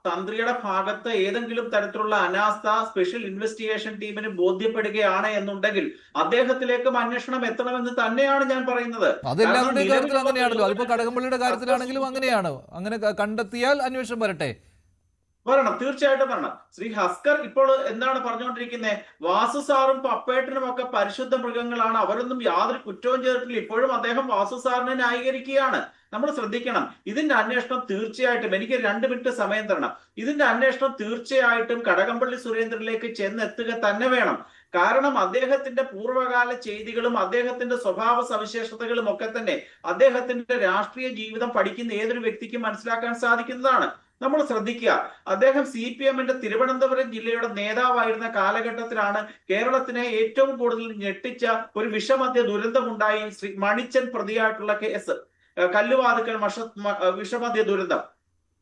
തന്ത്രിയുടെ ഭാഗത്ത് ഏതെങ്കിലും തരത്തിലുള്ള അനാസ്ഥ സ്പെഷ്യൽ ഇൻവെസ്റ്റിഗേഷൻ ടീമിന് ബോധ്യപ്പെടുകയാണ് എന്നുണ്ടെങ്കിൽ അദ്ദേഹത്തിലേക്കും അന്വേഷണം എത്തണമെന്ന് തന്നെയാണ് ഞാൻ പറയുന്നത്. അതെല്ലാവരുടെയും കാര്യത്തിൽ അങ്ങനെയാണല്ലോ. അതിപ്പോ കടകംപള്ളിയുടെ കാര്യത്തിലാണെങ്കിലും അങ്ങനെയാണ്. അങ്ങനെ കണ്ടെത്തിയാൽ അന്വേഷണം വരട്ടെ. വരണം, തീർച്ചയായിട്ടും വരണം. ശ്രീ ഹസ്കർ ഇപ്പോൾ എന്താണ് പറഞ്ഞുകൊണ്ടിരിക്കുന്നത്? വാസു സാറും പപ്പേട്ടനും ഒക്കെ പരിശുദ്ധ മൃഗങ്ങളാണ്, അവരൊന്നും യാതൊരു കുറ്റവും ചെയ്തിട്ടില്ല. ഇപ്പോഴും അദ്ദേഹം വാസു സാറിനെ ന്യായീകരിക്കുകയാണ്. നമ്മൾ ശ്രദ്ധിക്കണം. ഇതിന്റെ അന്വേഷണം തീർച്ചയായിട്ടും, എനിക്ക് 2 മിനിറ്റ് സമയം തരണം. ഇതിന്റെ അന്വേഷണം തീർച്ചയായിട്ടും കടകംപള്ളി സുരേന്ദ്രനിലേക്ക് ചെന്നെത്തുക തന്നെ വേണം. കാരണം അദ്ദേഹത്തിന്റെ പൂർവ്വകാല ചെയ്തികളും അദ്ദേഹത്തിന്റെ സ്വഭാവ സവിശേഷതകളും ഒക്കെ തന്നെ അദ്ദേഹത്തിന്റെ രാഷ്ട്രീയ ജീവിതം പഠിക്കുന്ന ഏതൊരു വ്യക്തിക്കും മനസ്സിലാക്കാൻ സാധിക്കുന്നതാണ്. നമ്മൾ ശ്രദ്ധിക്കുക, അദ്ദേഹം CPM-ന്റെ തിരുവനന്തപുരം ജില്ലയുടെ നേതാവായിരുന്ന കാലഘട്ടത്തിലാണ് കേരളത്തിനെ ഏറ്റവും കൂടുതൽ ഞെട്ടിച്ച ഒരു വിഷമദ്യ ദുരന്തമുണ്ടായി. ശ്രീ മണിച്ചൻ പ്രതിയായിട്ടുള്ള കേസ്, കല്ലുവാതുക്കൽ വിഷമദ്യ ദുരന്തം.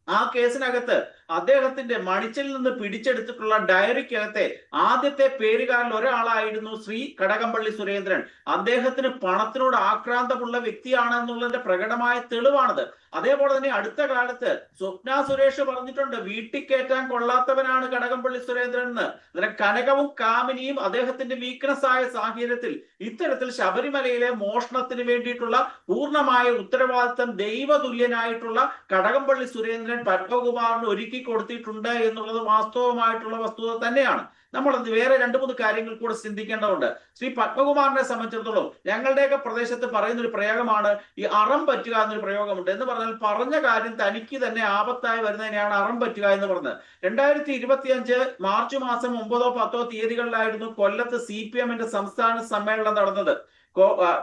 ആ കേസിനകത്ത് അദ്ദേഹത്തിന്റെ മണിച്ചിൽ നിന്ന് പിടിച്ചെടുത്തിട്ടുള്ള ഡയറിക്കകത്തെ ആദ്യത്തെ പേരുകാരിൽ ഒരാളായിരുന്നു ശ്രീ കടകംപള്ളി സുരേന്ദ്രൻ. അദ്ദേഹത്തിന് പണത്തിനോട് ആക്രാന്തമുള്ള വ്യക്തിയാണെന്നുള്ളതിന്റെ പ്രകടമായ തെളിവാണത്. അതേപോലെ തന്നെ അടുത്ത കാലത്ത് സ്വപ്ന സുരേഷ് പറഞ്ഞിട്ടുണ്ട്, വീട്ടിൽ കയറ്റാൻ കൊള്ളാത്തവനാണ് കടകംപള്ളി സുരേന്ദ്രൻ എന്ന്. അതിനെ കനകവും കാമിനിയും അദ്ദേഹത്തിന്റെ വീക്ക്നെസ് ആയ സാഹചര്യത്തിൽ ഇത്തരത്തിൽ ശബരിമലയിലെ മോഷണത്തിന് വേണ്ടിയിട്ടുള്ള പൂർണ്ണമായ ഉത്തരവാദിത്തം ദൈവതുല്യനായിട്ടുള്ള കടകംപള്ളി സുരേന്ദ്രൻ പത്മകുമാറിന് ഒരുക്കി കൊടുത്തിട്ടുണ്ട് എന്നുള്ളത് വാസ്തവമായിട്ടുള്ള വസ്തുത തന്നെയാണ്. നമ്മൾ വേറെ 2-3 കാര്യങ്ങൾ കൂടെ ചിന്തിക്കേണ്ടതുണ്ട്. ശ്രീ പത്മകുമാറിനെ സംബന്ധിച്ചിടത്തോളം ഞങ്ങളുടെയൊക്കെ പ്രദേശത്ത് പറയുന്ന ഒരു പ്രയോഗമാണ് ഈ അറം പറ്റുക എന്നൊരു പ്രയോഗമുണ്ട്. എന്ന് പറഞ്ഞാൽ പറഞ്ഞ കാര്യം തനിക്ക് തന്നെ ആപത്തായി വരുന്നതിനെയാണ് അറം പറ്റുക എന്ന് പറഞ്ഞത്. 2025 മാർച്ച് മാസം 9-ഓ 10-ഓ തീയതികളിലായിരുന്നു കൊല്ലത്ത് CPM-ന്റെ സംസ്ഥാന സമ്മേളനം നടന്നത്.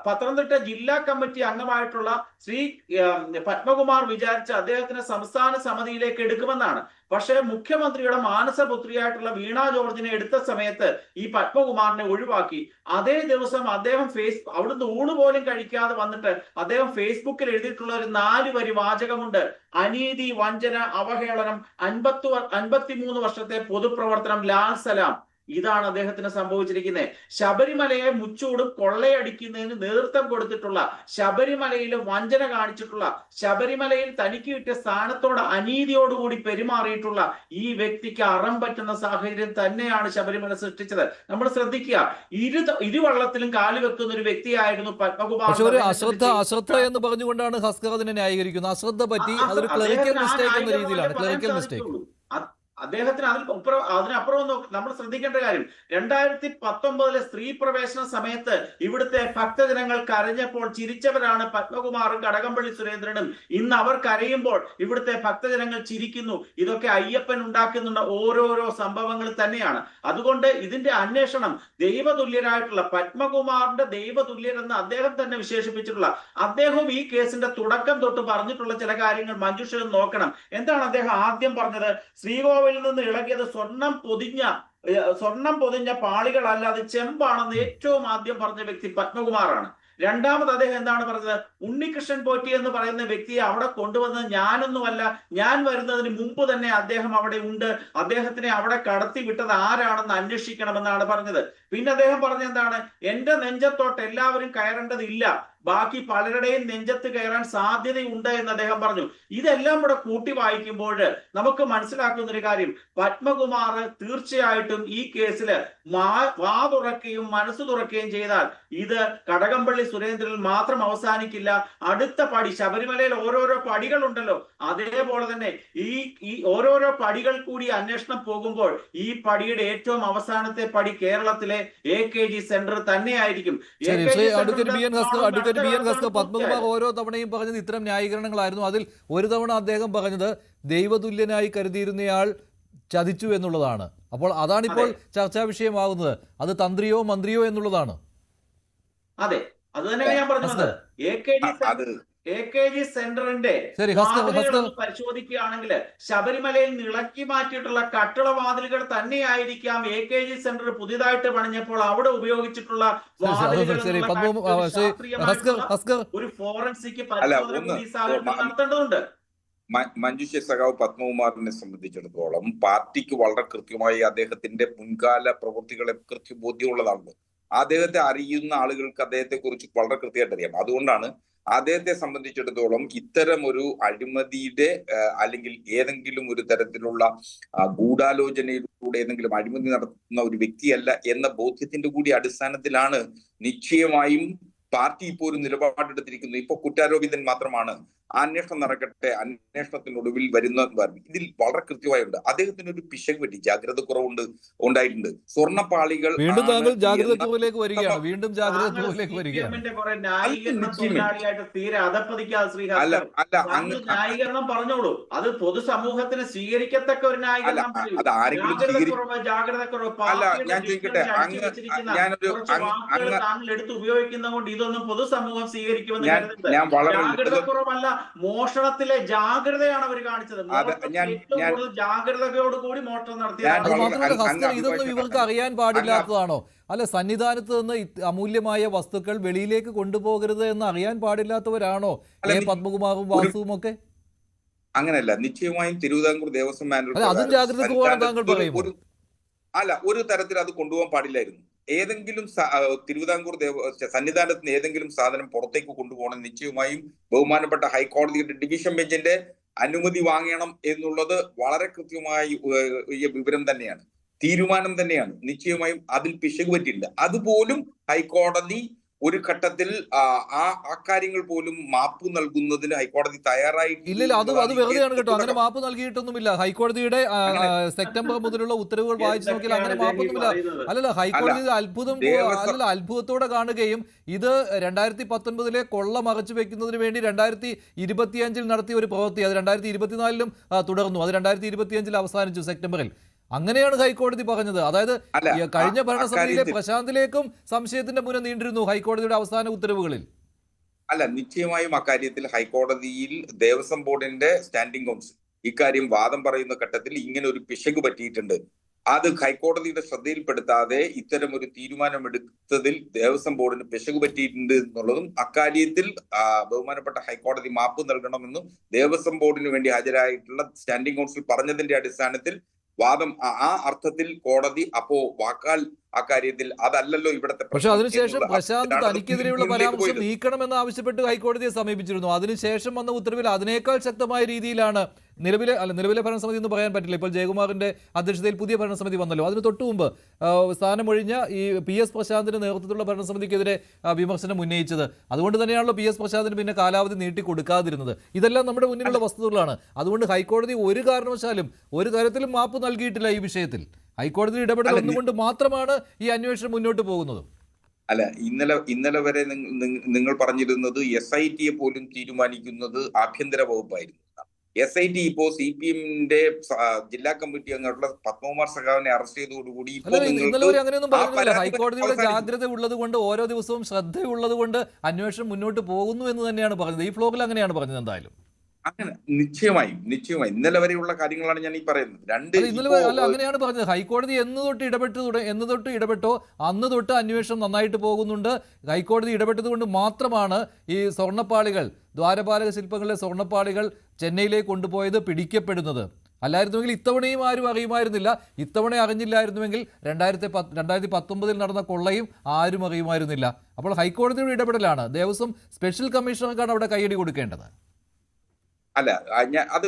പത്തനംതിട്ട ജില്ലാ കമ്മിറ്റി അംഗമായിട്ടുള്ള ശ്രീ പത്മകുമാർ വിചാരിച്ച അദ്ദേഹത്തിന് സംസ്ഥാന സമിതിയിലേക്ക് എടുക്കുമെന്നാണ്. പക്ഷേ മുഖ്യമന്ത്രിയുടെ മാനസപുത്രിയായിട്ടുള്ള വീണ ജോർജിനെ എടുത്ത സമയത്ത് ഈ പത്മകുമാറിനെ ഒഴിവാക്കി. അതേ ദിവസം അദ്ദേഹം അവിടുന്ന് ഊണ് പോലും കഴിക്കാതെ വന്നിട്ട് അദ്ദേഹം ഫേസ്ബുക്കിൽ എഴുതിയിട്ടുള്ള ഒരു 4 വരി വാചകമുണ്ട്. അനീതി, വഞ്ചന, അവഹേളനം, 53 വർഷത്തെ പൊതുപ്രവർത്തനം, ലാൽ സലാം. ഇതാണ് അദ്ദേഹത്തിന് സംഭവിച്ചിരിക്കുന്നത്. ശബരിമലയെ മുച്ചൂടും കൊള്ളയടിക്കുന്നതിന് നേതൃത്വം കൊടുത്തിട്ടുള്ള, ശബരിമലയിൽ വഞ്ചന കാണിച്ചിട്ടുള്ള, ശബരിമലയിൽ തനിക്ക് കിട്ടിയ സ്ഥാനത്തോട് അനീതിയോടുകൂടി പെരുമാറിയിട്ടുള്ള ഈ വ്യക്തിക്ക് അറം പറ്റുന്ന സാഹചര്യം തന്നെയാണ് ശബരിമല സൃഷ്ടിച്ചത്. നമ്മൾ ശ്രദ്ധിക്കുക, ഇരുവള്ളത്തിലും കാലുവെക്കുന്ന ഒരു വ്യക്തിയായിരുന്നു പത്മകുമാർ. അശ്രദ്ധ എന്ന് പറഞ്ഞുകൊണ്ടാണ് ഹസ്കർ അതിനെ ന്യായീകരിക്കുന്നത്. അശ്രദ്ധ പറ്റി, അതൊരു ക്ലറിക്കൽ മിസ്റ്റേക്ക് എന്ന രീതിയിലാണ്. ക്ലറിക്കൽ മിസ്റ്റേക്ക് അദ്ദേഹത്തിന് അതിനപ്പുറം നമ്മൾ ശ്രദ്ധിക്കേണ്ട കാര്യം, 2019 സ്ത്രീ പ്രവേശന സമയത്ത് ഇവിടുത്തെ ഭക്തജനങ്ങൾ കരഞ്ഞപ്പോൾ ചിരിച്ചവരാണ് പത്മകുമാറും കടകംപള്ളി സുരേന്ദ്രനും. ഇന്ന് അവർ കരയുമ്പോൾ ഇവിടുത്തെ ഭക്തജനങ്ങൾ ചിരിക്കുന്നു. ഇതൊക്കെ അയ്യപ്പൻ ഉണ്ടാക്കുന്നുണ്ട് ഓരോരോ സംഭവങ്ങൾ തന്നെയാണ്. അതുകൊണ്ട് ഇതിന്റെ അന്വേഷണം ദൈവതുല്യരായിട്ടുള്ള പത്മകുമാറിന്റെ ദൈവതുല്യരെന്ന് അദ്ദേഹം തന്നെ വിശേഷിപ്പിച്ചിട്ടുള്ള, അദ്ദേഹം ഈ കേസിന്റെ തുടക്കം തൊട്ട് പറഞ്ഞിട്ടുള്ള ചില കാര്യങ്ങൾ മഞ്ജുഷ നോക്കണം. എന്താണ് അദ്ദേഹം ആദ്യം പറഞ്ഞത്? ശ്രീകോവിൽ നിന്ന് ഇളകിയത് സ്വർണം പൊതിഞ്ഞ പാളികളല്ല, അത് ചെമ്പാണെന്ന് ഏറ്റവും ആദ്യം പറഞ്ഞ വ്യക്തി പത്മകുമാറാണ്. രണ്ടാമത് അദ്ദേഹം എന്താണ് പറഞ്ഞത്? ഉണ്ണികൃഷ്ണൻ പോറ്റി എന്ന് പറയുന്ന വ്യക്തിയെ അവിടെ കൊണ്ടുവന്നത് ഞാനൊന്നുമല്ല, ഞാൻ വരുന്നതിന് മുമ്പ് തന്നെ അദ്ദേഹം അവിടെ ഉണ്ട്, അദ്ദേഹത്തിനെ അവിടെ കടത്തി വിട്ടത് ആരാണെന്ന് അന്വേഷിക്കണമെന്നാണ് പറഞ്ഞത്. പിന്നെ അദ്ദേഹം പറഞ്ഞ എന്താണ്? എന്റെ നെഞ്ചത്തോട്ട് എല്ലാവരും കയറേണ്ടതില്ല, ബാക്കി പലരുടെയും നെഞ്ചത്ത് കയറാൻ സാധ്യതയുണ്ട് എന്ന് അദ്ദേഹം പറഞ്ഞു. ഇതെല്ലാം കൂടെ കൂട്ടി വായിക്കുമ്പോൾ നമുക്ക് മനസ്സിലാക്കുന്ന ഒരു കാര്യം, പത്മകുമാർ തീർച്ചയായിട്ടും ഈ കേസിൽ വാ തുറക്കുകയും മനസ്സ് തുറക്കുകയും ചെയ്താൽ ഇത് കടകംപള്ളി സുരേന്ദ്രനിൽ മാത്രം അവസാനിക്കില്ല. അടുത്ത പടി, ശബരിമലയിൽ ഓരോരോ പടികളുണ്ടല്ലോ, അതേപോലെ തന്നെ ഈ ഓരോരോ പടികൾ കൂടി അന്വേഷണം പോകുമ്പോൾ ഈ പടിയുടെ ഏറ്റവും അവസാനത്തെ പടി കേരളത്തിലെ AKG സെന്റർ തന്നെയായിരിക്കും. പത്മകുമാർ ഓരോ തവണയും പറഞ്ഞത് ഇത്തരം ന്യായീകരണങ്ങളായിരുന്നു. അതിൽ ഒരു തവണ അദ്ദേഹം പറഞ്ഞത് ദൈവതുല്യനായി കരുതിയിരുന്നയാൾ ചതിച്ചു എന്നുള്ളതാണ്. അപ്പോൾ അതാണിപ്പോൾ ചർച്ചാ വിഷയമാകുന്നത്. അത് തന്ത്രിയോ മന്ത്രിയോ എന്നുള്ളതാണ്. അതെ, അത് തന്നെയാണ് ഞാൻ പറഞ്ഞത്. AKG സെന്ററിന്റെ പരിശോധിക്കുകയാണെങ്കിൽ ശബരിമലയിൽ ഇളക്കി മാറ്റിയിട്ടുള്ള കട്ടളവാതിലുകൾ തന്നെയായിരിക്കാം AKG സെന്റർ പുതിയതായിട്ട് പണിഞ്ഞപ്പോൾ അവിടെ ഉപയോഗിച്ചിട്ടുള്ള ഒരു ഫോറൻസിക് നടത്തേണ്ടതുണ്ട്. മഞ്ജുഷ സഖാവ് പത്മകുമാറിനെ സംബന്ധിച്ചിടത്തോളം പാർട്ടിക്ക് വളരെ കൃത്യമായി അദ്ദേഹത്തിന്റെ മുൻകാല പ്രവൃത്തികളെ ബോധ്യമുള്ളതാണ്. അദ്ദേഹത്തെ അറിയുന്ന ആളുകൾക്ക് അദ്ദേഹത്തെ കുറിച്ച് വളരെ കൃത്യമായിട്ട് അറിയാം. അതുകൊണ്ടാണ് അദ്ദേഹത്തെ സംബന്ധിച്ചിടത്തോളം ഇത്തരം ഒരു അഴിമതിയുടെ അല്ലെങ്കിൽ ഏതെങ്കിലും ഒരു തരത്തിലുള്ള ഗൂഢാലോചനയിലൂടെ ഏതെങ്കിലും അഴിമതി നടത്തുന്ന ഒരു വ്യക്തിയല്ല എന്ന ബോധ്യത്തിന്റെ കൂടി അടിസ്ഥാനത്തിലാണ് നിശ്ചയമായും പാർട്ടി ഇപ്പോൾ ഒരു നിലപാടെടുത്തിരിക്കുന്നത്. ഇപ്പൊ കുറ്റാരോപിതൻ മാത്രമാണ്, അന്വേഷണം നടക്കട്ടെ, അന്വേഷണത്തിനൊടുവിൽ വരുന്ന ഇതിൽ വളരെ കൃത്യമായുണ്ട്. അദ്ദേഹത്തിന് ഒരു പിശക് പറ്റി, ജാഗ്രത കുറവുണ്ട് ഉണ്ടായിട്ടുണ്ട്. സ്വർണ്ണപ്പാളികൾ വീണ്ടും താങ്കൾ ജാഗ്രതക്കുറവിലേക്ക് വരികയാണ്. വീണ്ടും ജാഗ്രതക്കുറവിലേക്ക് വരികയാണ്. ന്യായീകരണം പറഞ്ഞോളൂ, അത് പൊതുസമൂഹത്തിന് സ്വീകരിക്കത്തക്ക ഒരു ന്യായീകരണം. താങ്കൾ എടുത്ത് ഉപയോഗിക്കുന്നതുകൊണ്ട് ഇതൊന്നും പൊതുസമൂഹം സ്വീകരിക്കുമെന്ന് ജാഗ്രതക്കുറവല്ല, മോഷണത്തിലെ ജാഗ്രതയാണ് അവർ കാണിച്ചത്. ജാഗ്രതയോടുകൂടി മോഷണം നടത്തിയത്. ഇതൊന്നും ഇവർക്ക് അറിയാൻ പാടില്ലാത്തതാണോ? അല്ല, സന്നിധാനത്ത് നിന്ന് അമൂല്യമായ വസ്തുക്കൾ വെളിയിലേക്ക് കൊണ്ടുപോകരുത് എന്ന് അറിയാൻ പാടില്ലാത്തവരാണോ പത്മകുമാറും വാസുവും ഒക്കെ? അങ്ങനെയല്ല, നിശ്ചയമായും തിരുവിതാംകൂർ ദേവസ്വം അതും ജാഗ്രത കുറവാണ് താങ്കൾ പറയുമ്പോൾ. അല്ല, ഒരു തരത്തിൽ അത് കൊണ്ടുപോകാൻ പാടില്ലായിരുന്നു. ഏതെങ്കിലും തിരുവിതാംകൂർ സന്നിധാനത്ത് നിന്ന് ഏതെങ്കിലും സാധനം പുറത്തേക്ക് കൊണ്ടുപോകണം നിശ്ചയമായും ബഹുമാനപ്പെട്ട ഹൈക്കോടതിയുടെ ഡിവിഷൻ ബെഞ്ചിന്റെ അനുമതി വാങ്ങണം എന്നുള്ളത് വളരെ കൃത്യമായ വിവരം തന്നെയാണ്, തീരുമാനം തന്നെയാണ്. നിശ്ചയമായും അതിൽ പിശക് പറ്റില്ല. അതുപോലും ഹൈക്കോടതി ഒരു ഘട്ടത്തിൽ ആ കാര്യങ്ങൾ പോലും മാപ്പ് നൽകുന്നതിന് ഹൈക്കോടതി തയ്യാറായിട്ടില്ല. അത് വെറുതെയാണ് കേട്ടോ. അങ്ങനെ മാപ്പ് നൽകിയിട്ടൊന്നുമില്ല. ഹൈക്കോടതിയുടെ സെപ്റ്റംബർ മുതലുള്ള ഉത്തരവുകൾ വായിച്ചു നോക്കിയാൽ അങ്ങനെ മാപ്പൊന്നുമില്ല. അല്ലല്ല, ഹൈക്കോടതി അത്ഭുതത്തോടെ കാണുകയും ഇത് 2019 കൊള്ള മറച്ചു വെക്കുന്നതിന് വേണ്ടി 2025 നടത്തിയ ഒരു പ്രവൃത്തി അത് 2024 തുടർന്നു. അത് 2025 അവസാനിച്ചു സെപ്റ്റംബറിൽ. അങ്ങനെയാണ് ഹൈക്കോടതി പറഞ്ഞത്. അതായത് കഴിഞ്ഞ ഭരണസമിതിയിലെ പ്രശാന്തിലേക്കും സംശയത്തിന്റെ മുന നീണ്ടിരുന്നു ഹൈക്കോടതിയുടെ അവസാന ഉത്തരവുകളിൽ. അല്ല, നിശ്ചയമായും അക്കാര്യത്തിൽ ഹൈക്കോടതിയിൽ ദേവസ്വം ബോർഡിന്റെ സ്റ്റാൻഡിംഗ് കൗൺസിൽ ഇക്കാര്യം വാദം പറയുന്ന ഘട്ടത്തിൽ ഇങ്ങനെ ഒരു പിശക് പറ്റിയിട്ടുണ്ട്. അത് ഹൈക്കോടതിയുടെ ശ്രദ്ധയിൽപ്പെടുത്താതെ ഇത്തരം ഒരു തീരുമാനമെടുത്തതിൽ ദേവസ്വം ബോർഡിന് പിശക് പറ്റിയിട്ടുണ്ട് എന്നുള്ളതും അക്കാര്യത്തിൽ ബഹുമാനപ്പെട്ട ഹൈക്കോടതി മാപ്പ് നൽകണമെന്നും ദേവസ്വം ബോർഡിന് വേണ്ടി ഹാജരായിട്ടുള്ള സ്റ്റാൻഡിംഗ് കൗൺസിൽ പറഞ്ഞതിന്റെ അടിസ്ഥാനത്തിൽ വാദം ആ അർത്ഥത്തിൽ കോടതി അപ്പോ വാക്കാൽ അക്കാര്യത്തിൽ അതല്ലല്ലോ ഇവിടത്തെ. പക്ഷെ അതിനുശേഷം പ്രശാന്ത് തനിക്കെതിരെയുള്ള പരാമർശം നീക്കണമെന്ന് ആവശ്യപ്പെട്ട് ഹൈക്കോടതിയെ സമീപിച്ചിരുന്നു. അതിനുശേഷം വന്ന ഉത്തരവിൽ അതിനേക്കാൾ ശക്തമായ രീതിയിലാണ് നിലവിലെ ഭരണസമിതി എന്ന് പറയാൻ പറ്റില്ല. ഇപ്പോൾ ജയകുമാറിന്റെ അധ്യക്ഷതയിൽ പുതിയ ഭരണസമിതി വന്നല്ലോ. അതിന് തൊട്ടു മുമ്പ് സ്ഥാനമൊഴിഞ്ഞ ഈ PS പ്രശാന്തിന്റെ നേതൃത്വത്തിലുള്ള ഭരണസമിതിക്കെതിരെ വിമർശനം ഉന്നയിച്ചത്. അതുകൊണ്ട് തന്നെയാണല്ലോ PS പ്രശാന്തിന് പിന്നെ കാലാവധി നീട്ടി കൊടുക്കാതിരുന്നത്. ഇതെല്ലാം നമ്മുടെ മുന്നിലുള്ള വസ്തുതകളാണ്. അതുകൊണ്ട് ഹൈക്കോടതി ഒരു കാരണവശാലും ഒരു തരത്തിലും മാപ്പ് നൽകിയിട്ടില്ല ഈ വിഷയത്തിൽ. ഹൈക്കോടതി ഇടപെടൽ ഒന്നുകൊണ്ട് മാത്രമാണ് ഈ അന്വേഷണം മുന്നോട്ട് പോകുന്നത്. അല്ല, ഇന്നലെ വരെ നിങ്ങൾ പറഞ്ഞിരുന്നത് SIT പോലും തീരുമാനിക്കുന്നത് ആഭ്യന്തര വകുപ്പായിരുന്നു. SIT ഇപ്പോ CPM-ന്റെ ജില്ലാ കമ്മിറ്റി അംഗമായിട്ടുള്ള പത്മകുമാർ സഖാവിനെ അറസ്റ്റ് ചെയ്തതോടുകൂടി അങ്ങനെയൊന്നും പറഞ്ഞില്ല. ഹൈക്കോടതിയുടെ ജാഗ്രത ഉള്ളത് കൊണ്ട്, ഓരോ ദിവസവും ശ്രദ്ധയുള്ളത് കൊണ്ട് അന്വേഷണം മുന്നോട്ട് പോകുന്നു എന്ന് തന്നെയാണ് പറഞ്ഞത്. ഈ ഫ്ലോറിൽ അങ്ങനെയാണ് പറഞ്ഞത്. എന്തായാലും അങ്ങനെ നിശ്ചയമായും ഇന്നലെ വരെയുള്ള കാര്യങ്ങളാണ് ഞാൻ ഈ പറയുന്നത്. അങ്ങനെയാണ് പറഞ്ഞത്. ഹൈക്കോടതി എന്ന് തൊട്ട് ഇടപെട്ടോ അന്ന് തൊട്ട് അന്വേഷണം നന്നായിട്ട് പോകുന്നുണ്ട്. ഹൈക്കോടതി ഇടപെട്ടത് കൊണ്ട് മാത്രമാണ് ഈ സ്വർണ്ണപ്പാളികൾ, ദ്വാരപാലക ശില്പങ്ങളിലെ സ്വർണ്ണപ്പാളികൾ ചെന്നൈയിലേക്ക് കൊണ്ടുപോയത് പിടിക്കപ്പെടുന്നത്. അല്ലായിരുന്നുവെങ്കിൽ ഇത്തവണയും ആരും അറിയുമായിരുന്നില്ല. ഇത്തവണ അറിഞ്ഞില്ലായിരുന്നുവെങ്കിൽ 2019 നടന്ന കൊള്ളയും ആരും അറിയുമായിരുന്നില്ല. അപ്പോൾ ഹൈക്കോടതിയുടെ ഇടപെടലാണ്. ദേവസ്വം സ്പെഷ്യൽ കമ്മീഷണർക്കാണ് അവിടെ കൈയടി കൊടുക്കേണ്ടത്. അല്ല, അത്